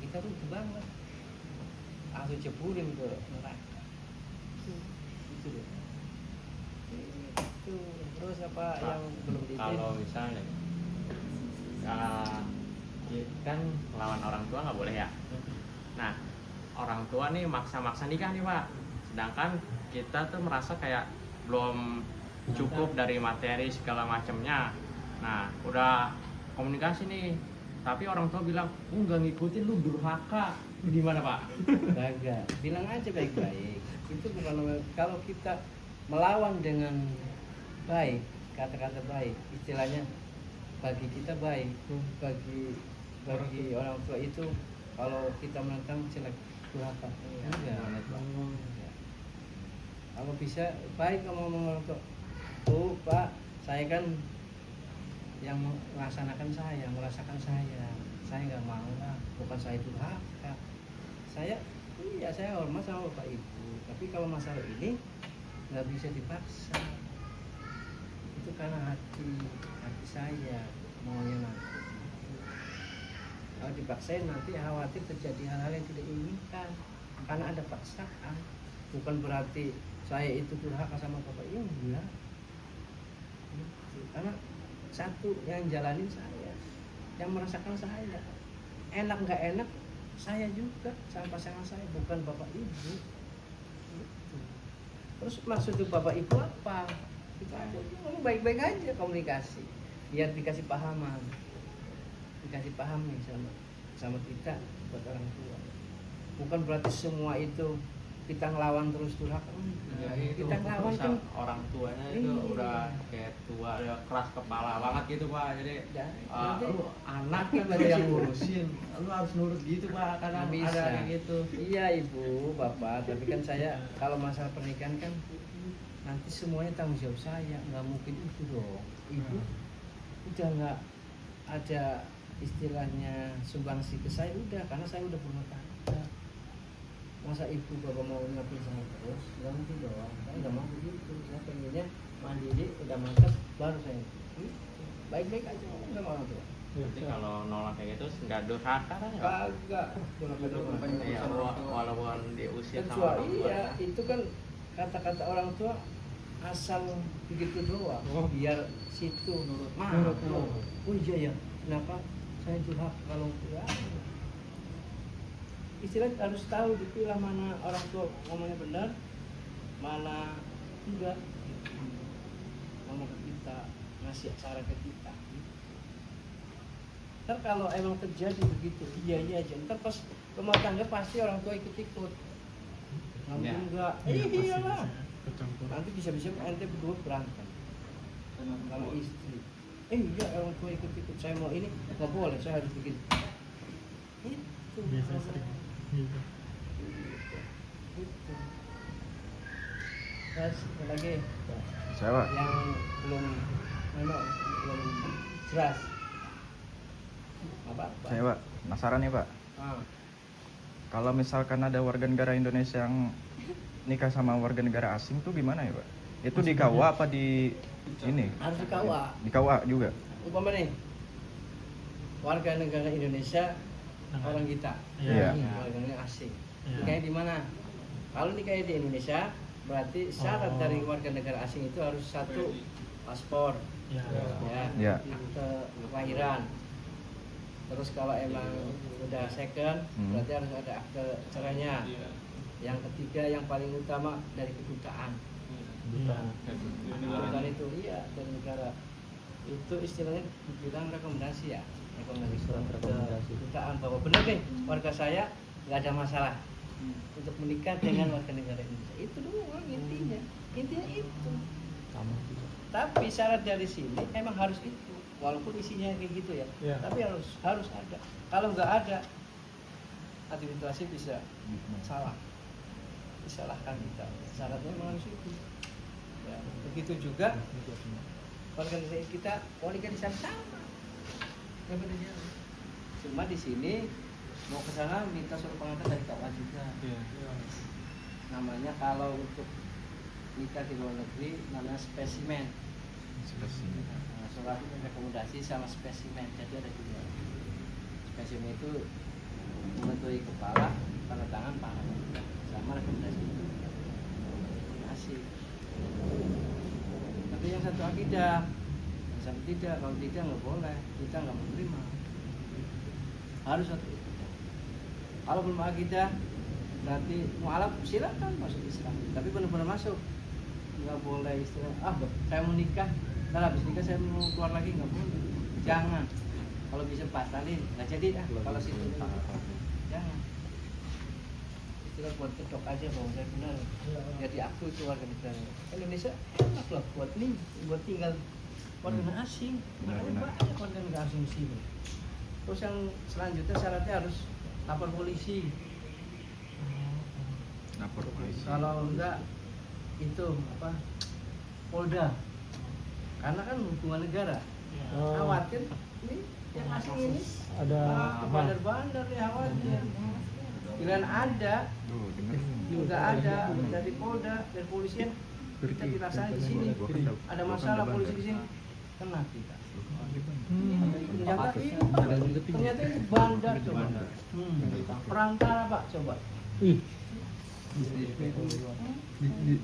Kita rugi banget. Langsung jeburin ke neraka. Itu deh. Itu. Terus apa yang belum diitin? Kalau misalnya kan lawan orang tua nggak boleh ya. Nah, orang tua nih maksa-maksa nikah nih, Pak. Sedangkan kita tuh merasa kayak belum cukup dari materi segala macamnya. Nah, udah komunikasi nih, tapi orang tua bilang, nggak ngikutin, lu durhaka. Gimana, Pak? Kagak, bilang aja baik-baik. Itu bukan, kalau kita melawan dengan baik, kata-kata baik, istilahnya bagi kita baik, bagi orang tua itu kalau kita menentang jelek, durhaka. Enggak. Kalau bisa baik ngomong orang tua. Pak, saya kan yang melaksanakan saya, merasakan saya nggak mau lah, bukan saya durhaka. Saya hormat sama bapak ibu, tapi kalau masalah ini nggak bisa dipaksa. Itu karena hati saya maunya nanti. Kalau dipaksain nanti khawatir terjadi hal-hal yang tidak diinginkan karena ada paksaan. Bukan berarti saya itu durhaka sama bapak ibu, enggak. Karena satu yang jalanin saya, yang merasakan saya, enak nggak enak saya juga sama pasangan saya, bukan bapak ibu. Terus maksud bapak ibu apa? Itu aja, ngomong baik-baik aja, komunikasi, biar dikasih pahaman, dikasih paham nih sama kita buat orang tua. Bukan berarti semua itu kita ngelawan terus durhaka. Ya, itu Kita ngelawan kan orang tuanya itu udah kayak tua, ya keras kepala banget gitu, Pak. Jadi lu anak kan ada yang ngurusin, lu harus nurut gitu, Pak. Kadang Bisa. ada kayak gitu. Iya ibu, bapak, tapi kan saya kalau masalah pernikahan kan nanti semuanya tanggung jawab saya, nggak mungkin itu dong. Ibu udah nggak ada istilahnya sumbangsi ke saya, udah, karena saya udah berumah tangga. Masa ibu bapak mau ngapain saya terus, nggak mungkin dong. Saya nggak mau begitu. Saya pengennya mandiri, udah mantap, baru saya baik-baik aja nggak mau tuh. Berarti kalau nolak kayak gitu nggak durhaka kan ya? Kagak. Iya, walaupun diusir sama Kecuali orang tua. iya, itu kan kata-kata orang tua asal begitu doang. Biar situ nurut. Nurut. Oh iya ya, kenapa saya durhaka kalau ya? Istilah harus tahu dipilah mana orang tua ngomongnya benar, mana enggak. Ngomong ke kita, ngasih saran ke kita. Ntar kalau emang terjadi begitu, iya aja. Ntar pas rumah tangga pasti orang tua ikut-ikut. Nanti Ya. enggak, Iya, pasti iyalah. kecampur. Nanti bisa-bisa ente berdua berantem sama istri. Iya orang tua ikut-ikut, saya mau ini, nggak boleh, saya harus bikin. Itu. Biasa sering gitu. Itu. Terus apa lagi Saya Pak. yang belum jelas. Apa? Saya Pak, penasaran nih Pak. Ah. Kalau misalkan ada warga negara Indonesia yang nikah sama warga negara asing tuh gimana ya Pak? Itu di KUA apa di ini? Harus di KUA. Di KUA juga. Umpama nih warga negara Indonesia orang kita, Iya. warga negara asing. Iya. Nikahnya di mana? Kalau nikahnya di Indonesia, berarti syarat dari warga negara asing itu harus satu paspor, Ya. Iya. akte kelahiran. Terus kalau emang udah second, berarti harus ada akte cerainya. Yang ketiga yang paling utama dari kedutaan. Iya. Kedutaan itu iya dari negara. Itu istilahnya dibilang rekomendasi ya. Rekomendasi surat rekomendasi kedutaan bahwa benar nih warga saya nggak ada masalah untuk menikah dengan warga negara Indonesia. Itu doang intinya. Intinya itu. Tapi syarat dari sini emang harus itu. Walaupun isinya kayak gitu ya. Iya. Tapi harus ada. Kalau nggak ada, administrasi bisa salah. Disalahkan kita. Syaratnya memang harus itu. Ya, begitu juga organisasi kita organisasi sama. Nggak beda jauh. Cuma di sini mau ke sana minta surat pengantar dari KUA juga. Iya. Namanya kalau untuk nikah di luar negeri namanya spesimen. Nah, surat rekomendasi sama spesimen, jadi ada dua. Spesimen itu membentuk kepala, tanda tangan paha, sama rekomendasi itu. Asik. Tapi yang satu akidah, yang satu tidak. Kalau tidak nggak boleh, kita nggak menerima. Harus satu akidah. Kalau belum akidah, berarti mualaf silakan masuk Islam. Tapi benar-benar masuk, nggak boleh istilah. Saya mau nikah, ntar habis nikah saya mau keluar lagi, nggak boleh. Jangan. Kalau bisa batalin, nggak jadi kalau situ jangan. Istilah buat kedok aja bahwa saya benar. Ya diakui itu warga negara Indonesia enak lah buat tinggal warga negara asing. Makanya banyak warga negara asing di sini. Terus yang selanjutnya syaratnya harus lapor polisi. Lapor polisi. Kalau enggak itu apa? Polda. Karena kan hubungan negara. Oh. Khawatir ini yang asing ini Ada bandar-bandar ya khawatir. Pilihan ada, juga ada dari Polda, dari polisian kita dirasain di sini. Ada masalah polisi di sini, kena kita. Ternyata ini bandar coba. Perantara Pak coba.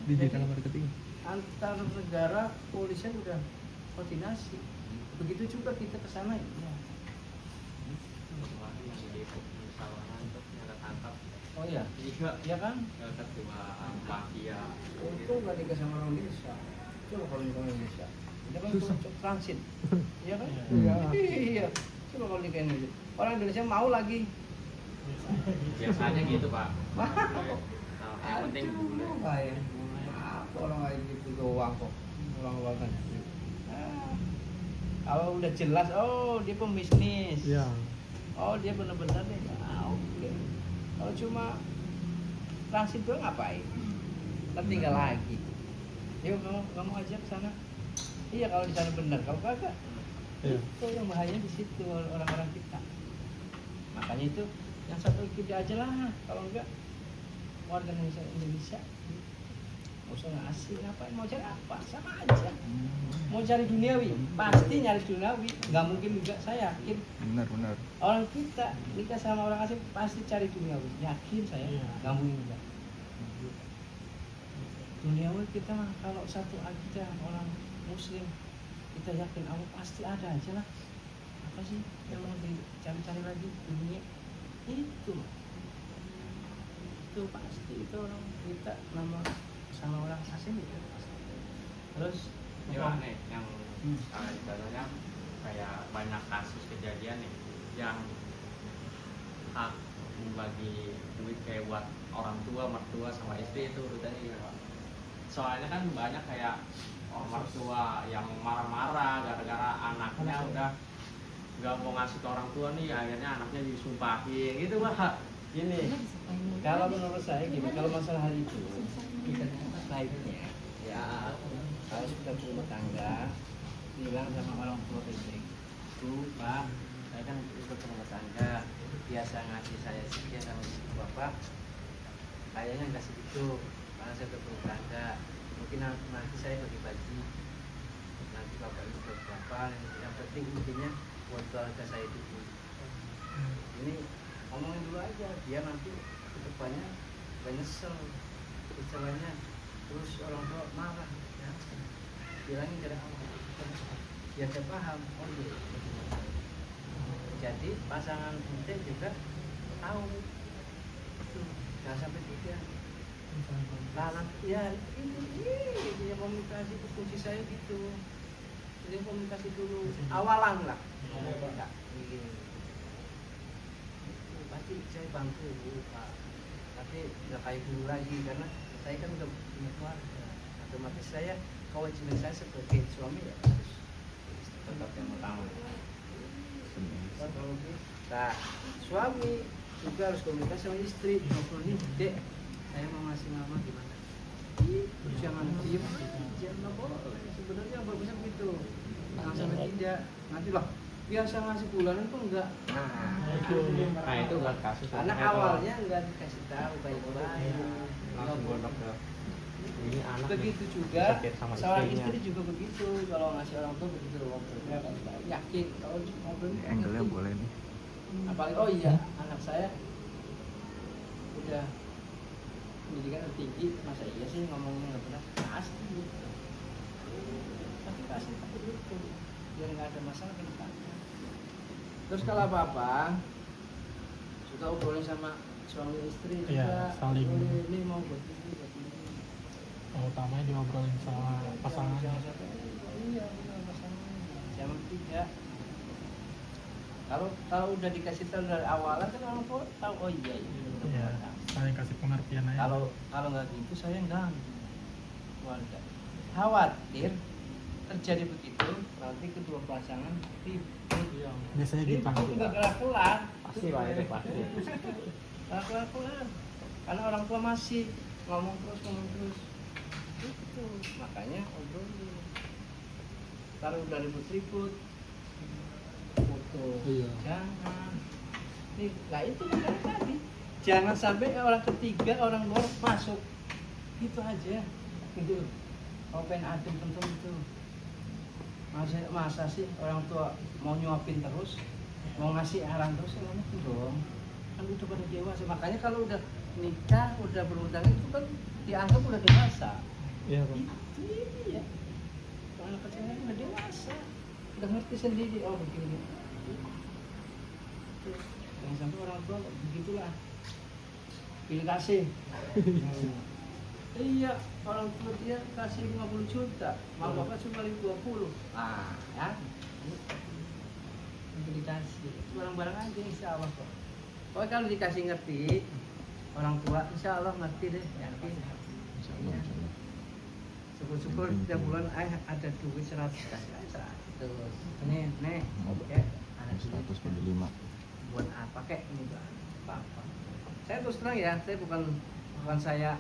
Digital marketing. Antar negara polisian udah koordinasi. Begitu juga kita ke sana ya. Oh iya, iya kan? Ketua mafia. Untung gak nikah sama orang Indonesia. Coba kalau nikah orang Indonesia, kita kan transit, iya kan? Iya. Coba kalau nikah Indonesia, orang Indonesia mau lagi. Biasanya gitu Pak. Yang penting Kayak apa orang kayak gitu doang kok, orang kan. Kalau udah jelas, oh dia pembisnis. Iya. Oh dia benar-benar deh. Oke. Kalau cuma transit doang ngapain? Ntar tinggal lagi. Yuk kamu ajak ke sana. Iya kalau di sana benar. Kalau kagak, Iya. itu yang bahaya di situ orang-orang kita. Makanya itu yang satu ikuti aja lah. Kalau enggak warga Indonesia. Nggak usah ngasih, ngapain, mau cari apa, sama aja. Mau cari duniawi, pasti nyari duniawi. Nggak mungkin juga, saya yakin Benar. orang kita nikah sama orang asing pasti cari duniawi, yakin saya. Nggak mungkin juga. Duniawi kita mah kalau satu akidah orang muslim, kita yakin Allah pasti ada aja lah. Apa sih yang mau dicari-cari lagi dunia itu pasti itu orang kita nama sama orang asing itu pasti. Terus Ya nih yang contohnya kayak banyak kasus kejadian nih yang hak membagi duit kayak buat orang tua, mertua sama istri itu urutannya ya. Soalnya kan banyak kayak orang mertua yang marah-marah gara-gara anaknya udah nggak mau ngasih ke orang tua nih, akhirnya anaknya disumpahin gitu Pak. gini, kalau menurut saya gini, kalau masalah hal itu kita baiknya ya kalau sudah berumah tangga bilang sama orang tua istri itu, Pak, saya kan ikut berumah tangga, biasa ngasih saya sekian sama ibu bapak, kayaknya nggak segitu karena saya berumah tangga, mungkin nanti saya bagi-bagi, nanti bapak itu berapa, yang penting intinya buat keluarga saya dulu. Ini ngomongin dulu aja, biar nanti ke depannya gak nyesel istilahnya, terus orang tua marah ya. Bilangin dari awal biar dia paham, oh iya. Jadi pasangan ente juga tahu itu, jangan sampai tidak. Nah nanti ya ini yang komunikasi itu kunci saya gitu. Jadi komunikasi dulu, awalan lah. Enggak, begini. Pasti saya bantu Pak, tapi nggak kayak dulu lagi karena saya kan udah punya keluarga, otomatis saya kewajiban saya sebagai suami ya harus tetap yang utama. Nah, suami juga harus komunikasi sama istri, ngobrol nih, dek, saya mau ngasih mama gimana? Jangan diem, jangan boleh. Sebenarnya bagusnya begitu, jangan sampai tidak. Nanti lah biasa ngasih bulanan tuh enggak. Nah itu kan kasus Karena awalnya enggak dikasih tahu baik-baik. langsung gondok ke ini anak Begitu nih, juga sakit sama seorang istrinya. istri juga begitu. Kalau ngasih orang tua begitu ngobrolnya baik-baik. Yakin kalau ngobrolnya Angle-nya ngerti. boleh nih. Apalagi oh iya anak saya udah pendidikan tinggi, masa iya sih ngomongnya nggak benar? Pasti gitu. Tapi pasti begitu. Biar nggak ada masalah ke depannya. Terus kalau apa-apa suka obrolin sama suami istri juga. Iya, saling. Ini mau buat ini, buat ini. Utamanya diobrolin sama pasangannya. Iya, benar pasangannya. Jangan tidak. Kalau udah dikasih tahu dari awalan kan orang tua tahu oh iya ini udah Iya, keluarga. saling kasih pengertian aja. Kalau nggak gitu saya ganggu keluarga. Khawatir terjadi begitu nanti kedua pasangan ribut. Biasanya gitu. Ribut itu nggak kelar-kelar. Pasti Pak, itu pasti. Nggak kelar-kelar. Karena orang tua masih ngomong terus. Itu makanya obrolin. Kalau udah ribut-ribut foto, jangan. Nih, nah itu kan tadi. Jangan sampai orang ketiga, orang luar masuk. Gitu aja. Gitu. Open adem tentu itu. Masa sih orang tua mau nyuapin terus, mau ngasih arahan terus, emangnya itu dong. Kan udah pada dewasa. Makanya kalau udah nikah, udah berumah tangga itu kan dianggap udah dewasa. Iya, Pak. Itu ya. Kalau anak kecilnya udah dewasa, udah ngerti sendiri. Oh begini. Terus, jangan sampai orang tua begitulah. Pilih kasih. Iya, orang tua dia kasih 50 juta, mau bapak cuma 20. Ah, ya. Dikasih barang-barang aja insya Allah kok. Pokoknya kalau dikasih ngerti orang tua insya Allah ngerti deh, yakin. Iya. Syukur-syukur tiap bulan ada duit 100 kasih aja 100. Nih, ya, ada duit 100,5. buat apa kek ini apa? Saya terus terang ya, saya bukan saya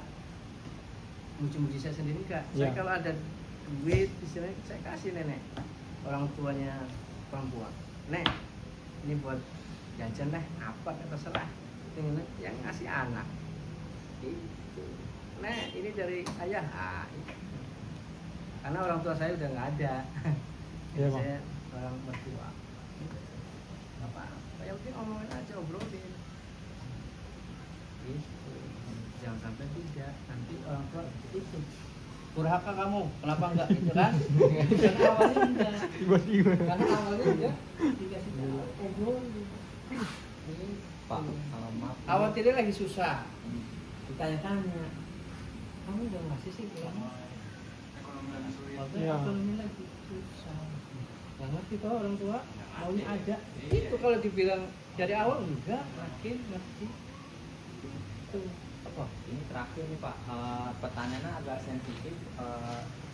muji-muji saya sendiri enggak. Saya kalau ada duit istilahnya saya kasih nenek orang tuanya perempuan. Nek, ini buat jajan deh, apa terserah. Ini yang ngasih anak. Itu. Nek ini dari ayah. Karena orang tua saya udah nggak ada. Iya, Bang. Saya orang mertua. Apa? Yang penting omongin aja, obrolin. Gitu. Jangan sampai tidak. Nanti orang tua itu. Durhaka kamu, kenapa enggak gitu kan? Karena awalnya enggak. Tiba-tiba. Karena awalnya enggak dikasih tahu, obrolin. Pak, kalau maaf. Awal tidak lagi susah. Ditanya-tanya. Kamu udah ngasih sih bilang. Ekonomi lagi sulit. Waktu Iya. ekonomi lagi susah. Yang ngerti toh orang tua maunya aja. Itu kalau dibilang dari awal enggak, yakin ngerti. Itu apa? Ini terakhir nih Pak, pertanyaannya agak sensitif.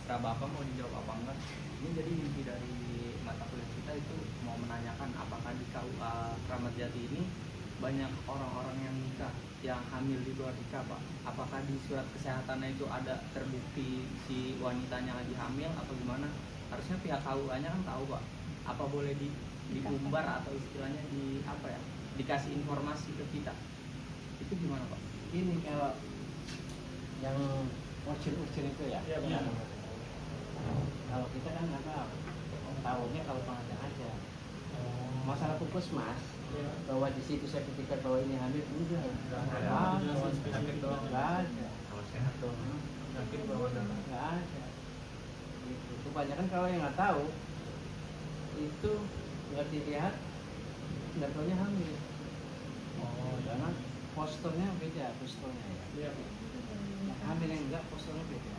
Setelah Bapak mau dijawab apa enggak? Ini jadi inti dari mata kuliah kita itu mau menanyakan apakah di KUA Kramat Jati ini banyak orang-orang yang nikah, yang hamil di luar nikah Pak. Apakah di surat kesehatannya itu ada terbukti si wanitanya lagi hamil atau gimana? Harusnya pihak KUA-nya kan tahu Pak. Apa boleh diumbar atau istilahnya di apa ya? Dikasih informasi ke kita. Itu gimana Pak? Ini kalau yang urgent-urgent itu ya. Iya, benar. Kalau kita kan nggak tahu. Tahunya kalau pengajian aja. Masalah puskesmas bahwa di situ sertifikat bahwa ini hamil udah nggak ada. Penyakit doang. Nggak ada. Kalau sehat tuh. Yakin bahwa Nggak ada. Gitu. Kebanyakan kalau yang nggak tahu itu nggak dilihat nggak taunya hamil. Oh, Karena posturnya beda, posturnya ya. Iya. Hamil yang enggak posturnya beda.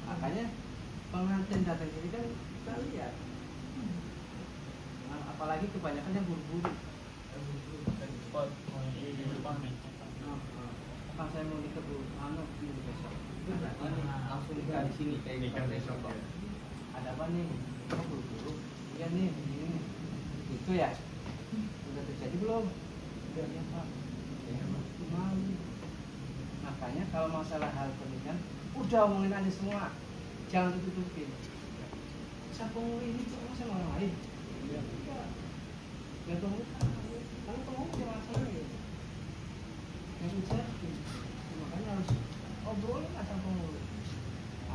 Makanya pengantin datang sini kan kita lihat. Nah, apalagi kebanyakan yang buru-buru. Spot. Oh, ini di depan nih. Apa saya mau nikah dulu? Ini besok. Ini langsung nikah di sini kayak Nikah di besok, Pak. ya. Ada apa nih? Oh, buru-buru. Iya nih, begini. Itu ya. Udah terjadi belum? Udah ya Pak. Malu. Makanya kalau masalah hal pernikahan, udah omongin aja semua. Jangan tutup-tutupin. Siapa mau ini tuh sama orang lain? Iya. Gak tahu. Kalau kamu punya masalah ya. Yang ujar. Makanya harus obrolin asal kamu.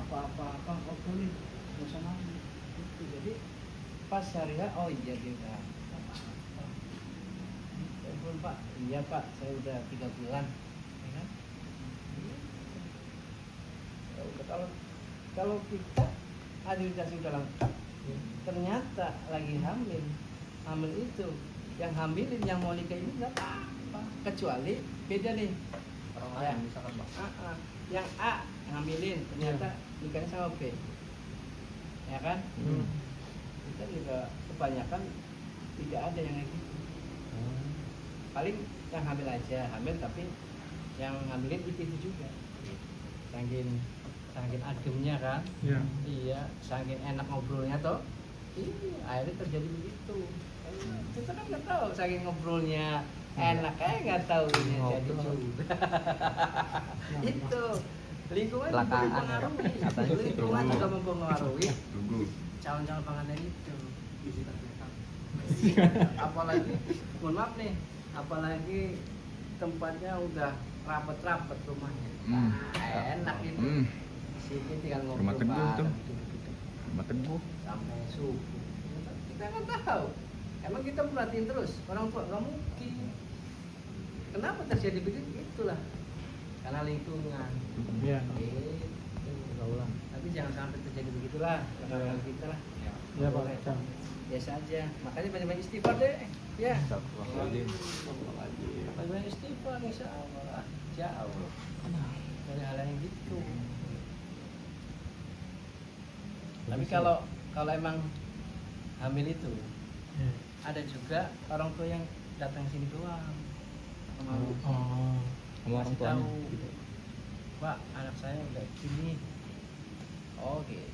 Apa-apa obrolin. Gak usah malu. Itu jadi pas hari H, oh iya dia udah. Telepon Pak, iya Pak, saya udah 3 bulan. Ya kan? Ya udah, kalau kita administrasi udah lengkap, ternyata lagi hamil itu yang hamilin yang mau nikah ini nggak apa-apa, kecuali beda nih. Orang Ya. lain misalkan Pak. Yang A ngambilin ternyata nikahnya sama B, ya kan? Kita juga kebanyakan tidak ada yang kayak gitu. Paling yang hamil aja, hamil tapi yang ngambilin itu juga. Saking ademnya kan? Iya. Iya, saking enak ngobrolnya toh. Iya, akhirnya terjadi begitu. Kita kan nggak tahu saking ngobrolnya enak nggak tahu ini jadi juga. Itu lingkungan juga Belakangan, mempengaruhi. katanya sih. Lingkungan juga mempengaruhi Tunggu. calon-calon pengantin itu. Apalagi, mohon maaf nih, apalagi tempatnya udah rapet-rapet rumahnya. Enak itu. Sini tinggal ngobrol Rumah teguh bareng, tuh. duduk-duduk Rumah teguh. sampai subuh. Kita nggak tahu. Emang kita perhatiin terus orang tua nggak mungkin. Kenapa terjadi begitu? Itulah karena lingkungan. Iya. Gitu. Tapi jangan sampai terjadi begitulah kalau kita lah. Iya Pak. Boleh. Jangan. Biasa aja. Makanya banyak-banyak istighfar deh. Ya. Astagfirullahaladzim. Banyak istighfar insya Allah. Jauh. Dari hal yang gitu. Tapi kalau emang hamil itu Iya. ada juga orang tua yang datang sini doang. Oh. Sama orang Kasih tuanya tahu, gitu. Pak, anak saya udah gini. Oh gitu.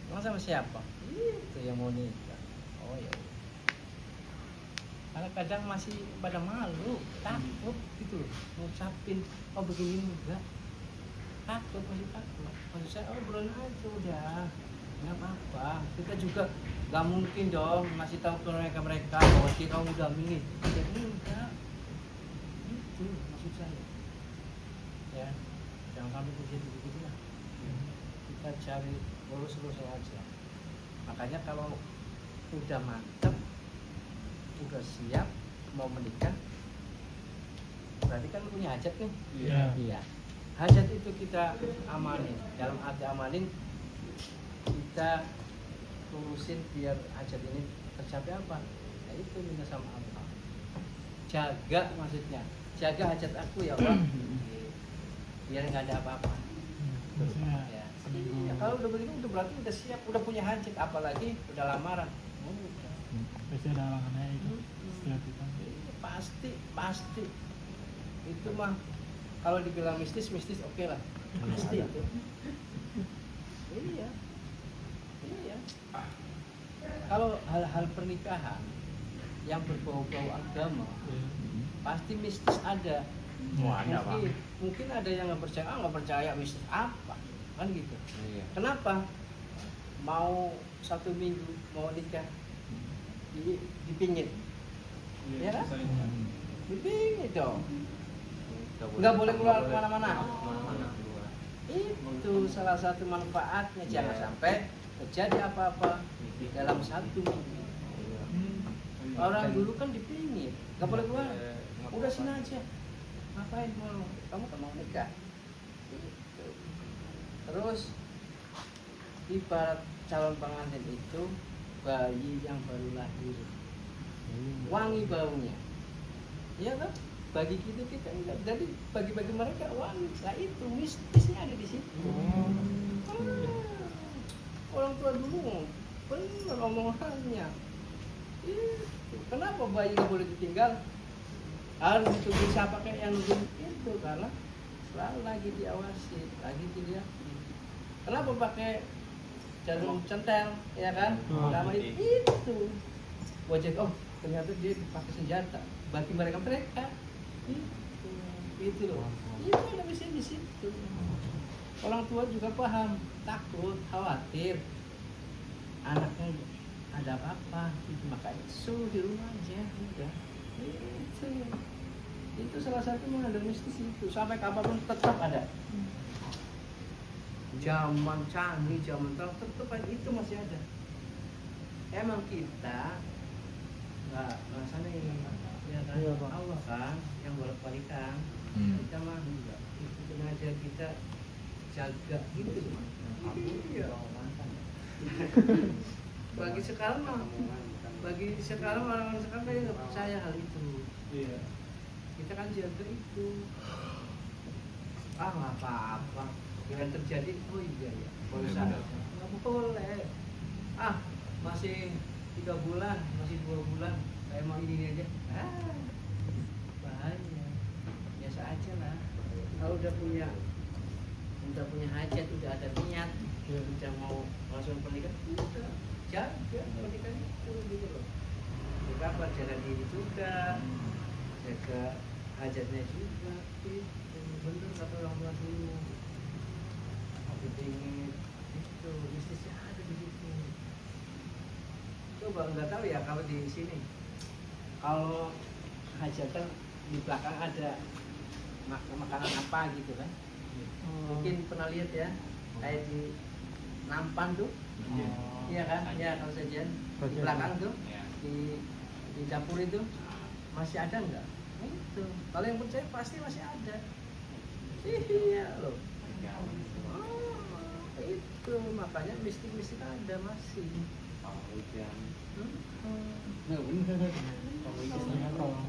Emang sama siapa? Itu yang mau nikah. Oh ya. Karena kadang masih pada malu, takut gitu loh, ngucapin, oh begini enggak. Takut, masih takut. Maksud saya, oh belum aja udah. Nggak apa-apa. Kita juga nggak mungkin dong ngasih tahu ke mereka bahwa kita udah milih. Jadi enggak. Itu maksud saya. Ya. sampai begitu lah. Kita cari lurus-lurusnya aja. Makanya kalau udah mantep, udah siap mau menikah, berarti kan punya hajat nih. Iya. Hajat itu kita amalin. Dalam arti amalin, kita urusin biar hajat ini tercapai apa? Nah itu minta sama Allah. Jaga maksudnya, jaga hajat aku ya Allah, biar nggak ada apa-apa. Ya. Iya, kalau udah begitu udah berarti udah siap, udah punya hajat, apalagi udah lamaran. Oh, udah. Pasti ada halangannya itu. Setiap kita. Pasti. Itu mah kalau dibilang mistis oke lah. Pasti itu. Iya. Kalau hal-hal pernikahan yang berbau-bau agama, pasti mistis ada. Mungkin ada yang nggak percaya mistis apa, kan gitu. Kenapa? Mau 1 minggu mau nikah dipingit, ya kan? Dipingit dong. Nggak boleh keluar kemana-mana. Itu salah satu manfaatnya. Jangan sampai terjadi apa-apa dalam 1 minggu. Orang dulu kan dipingit, nggak boleh keluar. Udah sini aja. Ngapain mau? Kamu kan mau nikah. Gitu. Terus ibarat calon pengantin itu bayi yang baru lahir, wangi baunya, iya kan? Bagi kita enggak, jadi bagi mereka wangi. Nah itu mistisnya ada di situ. Orang tua dulu benar omongannya. Kenapa bayi nggak boleh ditinggal? Harus ditunggu siapa kayak yang nungguin itu, karena selalu lagi diawasi, lagi dilihat. Kenapa pakai jarum centel, ya kan? Lama itu wajah, ternyata dia pakai senjata. Bagi mereka itu loh. Itu ada mesin di situ. Orang tua juga paham, takut, khawatir anaknya ada apa-apa, itu makanya suruh di rumah aja, udah. Itu salah satu mengandung mistis itu, sampai kapanpun tetap ada. Zaman canggih, zaman terang, tetap itu masih ada. Emang kita nggak nih, ya kan? Allah kan yang bolak-balikan. Kita mah enggak. Itu sengaja kita jaga gitu. Iya. Bagi sekarang orang-orang sekarang dia nggak percaya hal itu. Iya. Kita kan jaga itu. Nggak apa-apa. Yang terjadi, oh iya ya. Nggak boleh. Masih 3 bulan, masih 2 bulan. Kayak mau ini aja. Bahaya. Biasa aja lah. Kalau udah punya hajat, udah ada niat, udah mau langsung pernikahan, udah jaga pernikahan itu gitu loh. Jaga jaga diri juga, jaga hajatnya juga. Bener kata orang tua dulu. Aku ingin itu bisnisnya ada di situ. Coba nggak tahu ya kalau di sini, kalau hajatan di belakang ada makanan apa gitu kan? Mungkin pernah lihat ya, kayak di nampan tuh, iya kan? Ya kalau sajian di belakang tuh, di dapur itu masih ada nggak? Itu kalau yang percaya pasti masih ada. Iya loh. Itu makanya mistik ada masih.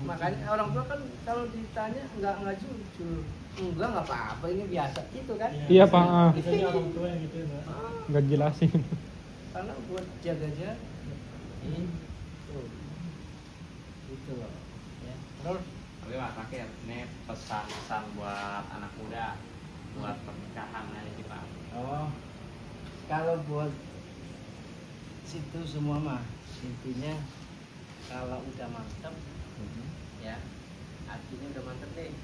Makanya orang tua kan kalau ditanya nggak jujur. Nggak apa-apa, ini biasa gitu kan? Iya Pak. Biasanya orang tua yang gitu ya. Nggak jelasin. Karena buat jaga-jaga. Itu loh. Ya. Terus Tapi Pak terakhir, ini pesan-pesan buat anak muda buat pernikahan aja Pak. Kalau buat situ semua mah intinya kalau udah mantap, ya artinya udah mantap nih,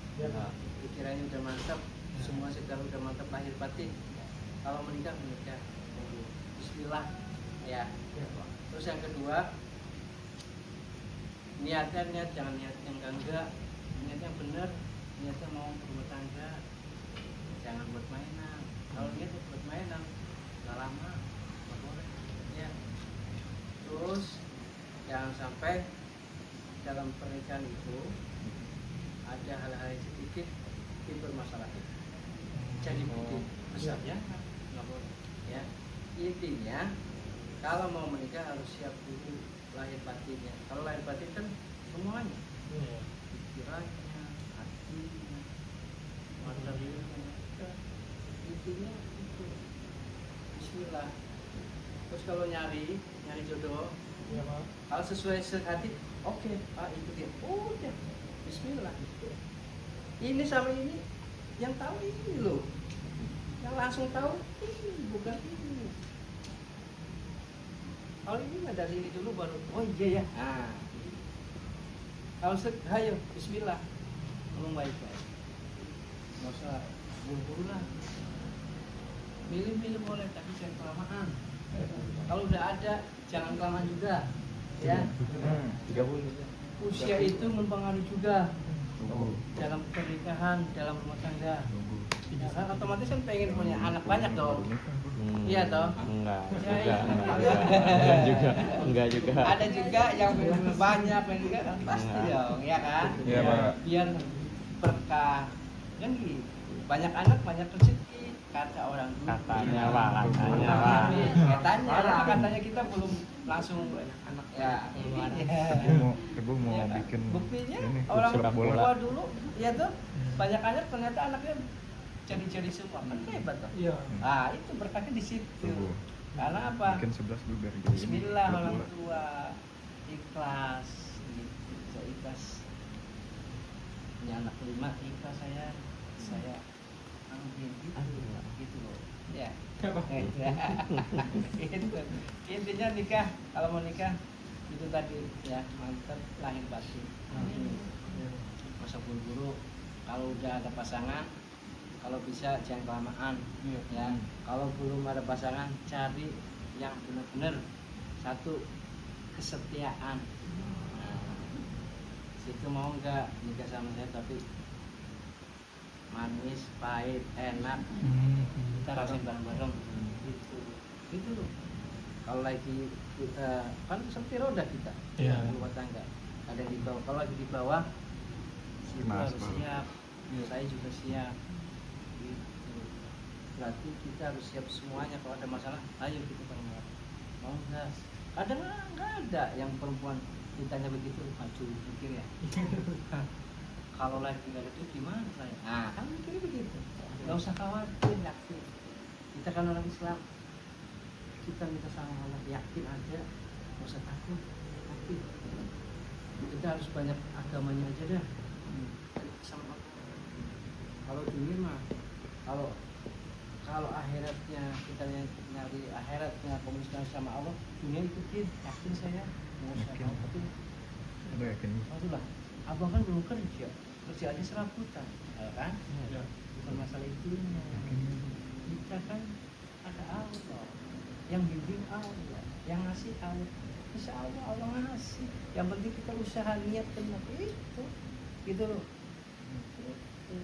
pikirannya udah mantap, semua segala udah mantap lahir batin. Kalau menikah, Bismillah, ya. Terus yang kedua, niatnya jangan niat yang enggak, niatnya benar, niatnya mau berumah tangga, jangan buat main. dalam pernikahan itu ada hal-hal yang sedikit dipermasalahin. Jadi begitu besar ya, nggak boleh. Ya, intinya kalau mau menikah harus siap dulu lahir batinnya. Kalau lahir batin kan semuanya, pikirannya, hatinya, materialnya. Intinya itu. Bismillah. Terus kalau nyari jodoh, Iya, Pak. kalau sesuai sehati, oke, itu dia. Udah, Bismillah. Ini sama ini, yang tahu ini loh. Yang langsung tahu ini, bukan ini. Kalau ini mah dari ini dulu baru, oh iya ya. Nah, kalau ayo, Bismillah. Ngomong baik-baik. Nggak usah buru-buru lah. Milih-milih boleh, tapi jangan kelamaan. Kalau udah ada, jangan kelamaan juga. Ya. 30. Usia itu mempengaruhi juga dalam pernikahan, dalam rumah tangga. Ya kan otomatis kan pengen punya anak banyak dong. Iya toh? Enggak Ya, juga. Enggak juga. Ada juga yang pengen banyak, pengen juga kan pasti Enggak. dong, ya kan? Iya, Pak. Biar berkah. Kan gitu. Banyak anak, banyak rezeki, kata orang dulu. Katanya, Pak, katanya, Pak. Katanya kita belum langsung banyak anak ya. Ibu mau Ya kan? bikin Buktinya ini orang sepak bola. tua dulu ya tuh banyak anak ternyata anaknya jadi semua kan hebat tuh. Iya. Ah itu berkahnya di situ. Tuh. Karena apa? Bikin 11 dulu biar jadi Bismillah sepak orang bola. tua ikhlas gitu. Saya ikhlas. Punya anak 5 ikhlas saya ambil gitu loh. Ya. Gitu. Intinya nikah, kalau mau nikah itu tadi ya mantap lahir batin. Masa buru-buru, kalau udah ada pasangan, kalau bisa jangan kelamaan. Ya, kalau belum ada pasangan cari yang benar-benar satu kesetiaan. Nah, situ mau nggak nikah sama saya tapi manis, pahit, enak, kita rasain bareng-bareng. Gitu loh. Kalau lagi kita kan seperti roda kita, Iya. rumah tangga. Ada di bawah, kalau lagi di bawah, situ Mas, harus Bang. siap. Saya juga siap. Gitu. Berarti kita harus siap semuanya. Kalau ada masalah, ayo kita bareng-bareng. Mau nggak? Kadang nggak ada yang perempuan ditanya begitu, maju pikir ya. Kalau lagi nggak ada duit gimana saya? Nah, kan mikirnya begitu. Nggak usah khawatir, yakin. Kita kan orang Islam. Kita minta sama Allah, yakin aja, nggak usah takut. Yakin. Kita harus banyak agamanya aja dah. Sama Allah. Kalau dunia mah, kalau akhiratnya kita nyari akhiratnya komunikasi sama Allah, dunia ikutin, yakin saya. Nggak usah Yakin. khawatir. Udah yakin. Itulah, abang kan belum kerja aja serabutan, ya kan? Iya. Bukan masalah itunya. Kita kan ada Allah, yang bimbing Allah, yang ngasih Allah. Insya Allah Allah ngasih. Yang penting kita usaha niat benar itu, gitu loh. Gitu.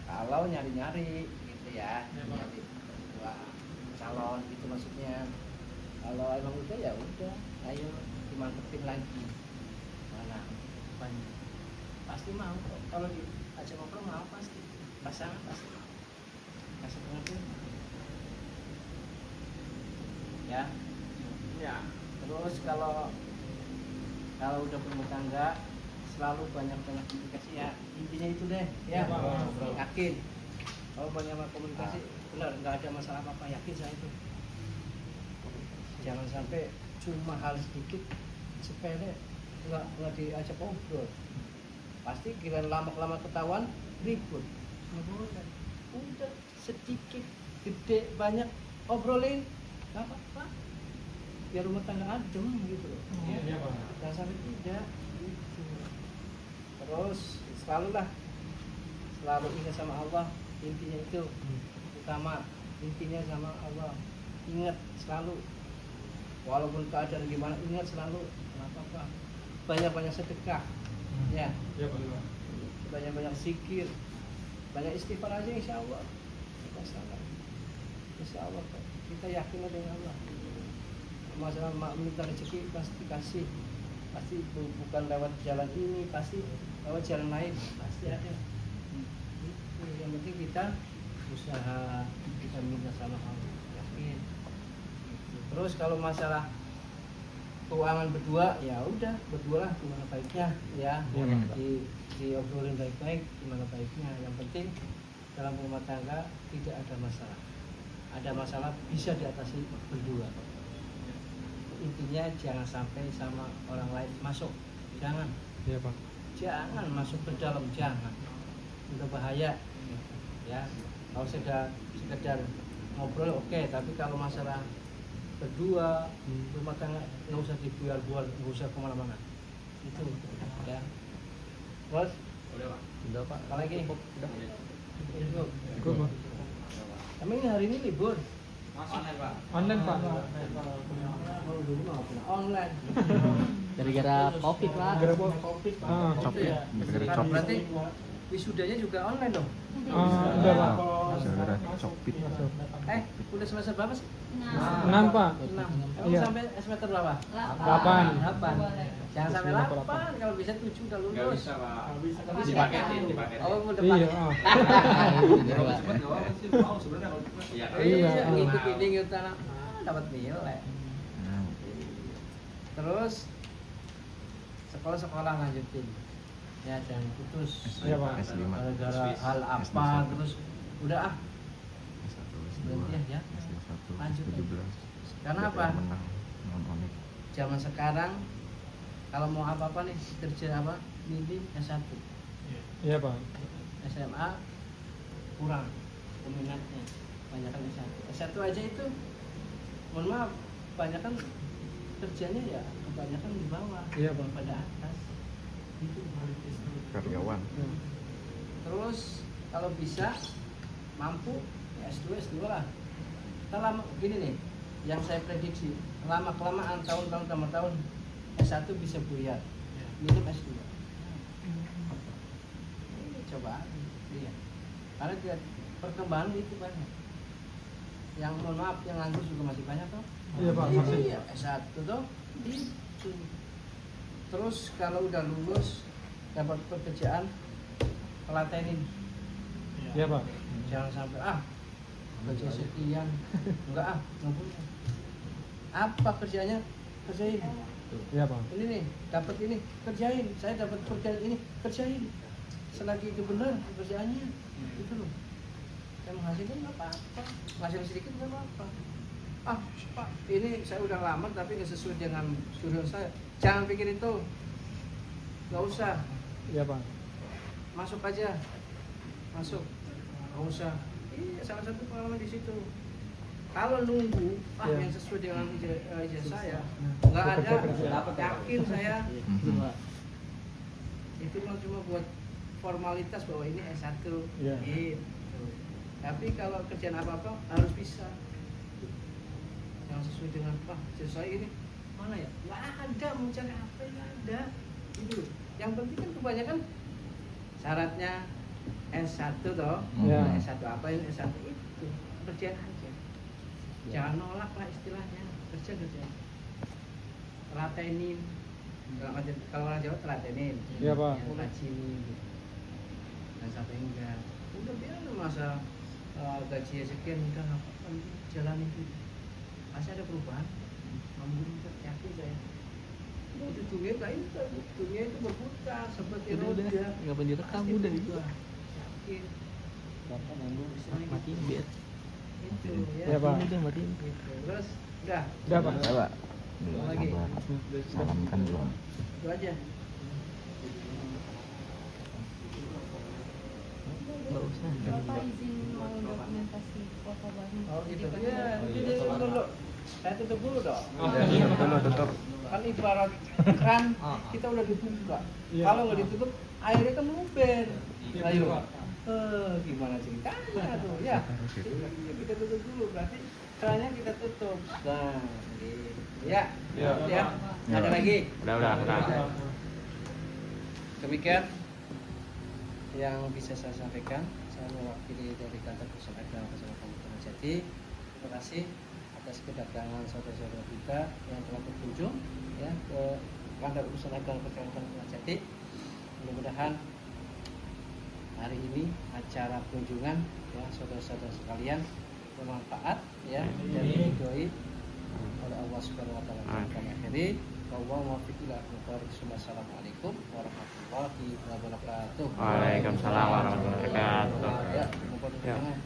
Kalau nyari-nyari, gitu ya, nyari wah, calon gitu maksudnya. Kalau emang udah ya udah, ayo dimantepin lagi. Mana banyak pasti mau kok. Kalau diajak ngobrol mau pasti, pasangan pasti kasih pengertian ya. Terus kalau udah berumah tangga selalu banyak komunikasi ya, intinya itu deh ya. Ya, Pak. Yakin kalau banyak komunikasi benar nggak ada masalah apa-apa, yakin saya itu. Jangan sampai cuma hal sedikit sepele nggak diajak ngobrol, pasti kira lama ketahuan ribut. Nggak boleh. Udah sedikit gede banyak obrolin nggak apa-apa, biar rumah tangga adem gitu loh. Iya, Pak. Jangan sampai tidak gitu. Terus selalu ingat sama Allah, intinya itu utama, intinya sama Allah. Ingat selalu, walaupun keadaan gimana, ingat selalu nggak apa-apa. Banyak-banyak sedekah ya, Iya, Pak. banyak-banyak zikir, banyak istighfar aja, insya Allah masalah. Insya Allah kita yakin dengan Allah. Masalah minta rezeki pasti kasih. pasti bukan lewat jalan ini, pasti lewat jalan lain, pasti ada. Itu yang penting kita usaha, kita minta sama Allah, yakin. Gitu. Terus kalau masalah keuangan berdua, ya udah berdua lah gimana baiknya ya, diobrolin baik-baik gimana baiknya. Yang penting dalam rumah tangga tidak ada masalah. Ada masalah bisa diatasi berdua. Intinya jangan sampai sama orang lain masuk, jangan. Iya Pak. Jangan masuk ke dalam, jangan. Udah bahaya. Ya, kalau sekedar ngobrol oke, tapi kalau masalah berdua rumah tangga nggak usah dibuar-buar, nggak usah kemana-mana. Itu ya. Terus? Udah Pak. Udah Pak. Apalagi? Udah. Cukup. Kami ini hari ini libur. Online Pak. Online Pak. Oh, dulu nggak pernah online. Gara-gara COVID Pak. Gara-gara COVID Pak. Copy. Ya. Gara-gara copy. Berarti wisudanya juga online dong? Udah Pak. Gara-gara copy. Udah semester berapa sih? 6 Pak. 6. Emang Iya. sampai semester berapa? 8. 8. Jangan sampai 8, kalau bisa 7 udah lulus. Nggak bisa Pak. Nggak bisa. Dipaketin. Oh, udah Iya. pakai. Kalau cepet nggak apa sih, mau sebenarnya kalau cepet. Iya. Iya. Ngikut ini ngikut sana. Dapat nilai. Terus sekolah lanjutin. Ya, jangan putus. Iya, Pak. S5. Gara-gara hal apa S21. terus udah S1, berhenti S2, ya. S1, Lanjut. S17. Karena apa? Menang. Non-onik. Zaman sekarang kalau mau apa-apa nih kerja apa milih S1. Iya Pak. SMA kurang peminatnya, banyakan S1. S1 aja itu mohon maaf, banyakan kerjanya ya kebanyakan di bawah, Iya, Pak. pada atas. Itu Karyawan. Terus kalau bisa mampu ya S2 lah. Kita lama gini nih, yang saya prediksi lama kelamaan tahun-tahun tambah tahun S1 bisa buyar, minum S2. Ini coba, iya. Karena dia perkembangan itu banyak. Yang mohon maaf, yang nganggur juga masih banyak toh. Iya, Pak, masih. Iya, S1 toh. Itu. Terus kalau udah lulus dapat pekerjaan telatenin. Iya Pak. Jangan sampai gaji sekian, enggak nggak boleh. Apa kerjanya? Kerjain. Iya Pak. Ini nih, dapat ini, kerjain. Saya dapat pekerjaan ini, kerjain. Selagi itu benar pekerjaannya, itu loh. Saya menghasilkan nggak apa-apa, menghasilkan sedikit nggak apa-apa. Pak, ini saya udah lamar tapi nggak sesuai dengan tujuan saya. Jangan pikir itu, nggak usah. Iya Pak. Masuk aja, masuk, nggak usah. Iya, salah satu pengalaman di situ. Kalau nunggu, Iya. yang sesuai dengan ijazah saya, nggak ada. Yakin saya, itu cuma buat formalitas bahwa ini S1. Iya. Gitu. Tapi kalau kerjaan apa-apa harus bisa. Yang sesuai dengan ijazah saya ini mana ya? Nggak ada, mau cari apa nggak ada. Itu. Yang penting kan kebanyakan syaratnya S1 toh. Iya. S1 apa ini S1 itu kerjaan aja. Jangan nolak lah istilahnya, kerja. Telatenin. Kalau orang Jawa telatenin. Iya, Pak. Ngajinin. Dan sampai enggak. Udah biar masa gaji sekian udah apa jalanin itu. Pasti ada perubahan. Ngomongin yakin saya. Itu dunia kayak itu, dunia itu berputar seperti roda. 8 juta kamu udah itu. Yakin. Bapak nanggung matiin biar. Itu ya. Iya, Pak. Udah matiin. Gitu. Terus udah. Udah Pak. Ya, Pak. Belum Lagi. sabar. Salam kan belum. Itu aja. Enggak usah. Bapak izin mau dokumentasi foto baru. Oh gitu. Jadi, Iya, ini dulu. Saya tutup dulu dong. Ya, betul, tutup. Kan ibarat keran kita udah dibuka. Iya. Kalau nggak ditutup, airnya kan meluber. Iya, Ayo. Pak. Gimana ceritanya tuh ya? Iya, kita tutup dulu. Berarti kerannya kita tutup. Nah, gitu. Ya. Iya. Ya. Ada lagi? Udah. Demikian yang bisa saya sampaikan. Saya mewakili dari kantor pusat agama Kabupaten Jati. Terima kasih atas kedatangan saudara-saudara kita yang telah berkunjung ya ke Kantor Urusan Agama Kecamatan Kramat Jati. Mudah-mudahan hari ini acara kunjungan ya saudara-saudara sekalian bermanfaat ya dan diridhoi oleh Allah Subhanahu wa taala. Kami akhiri Wassalamualaikum warahmatullahi wabarakatuh. Waalaikumsalam warahmatullahi wabarakatuh. Ya, mohon Ya. undangan.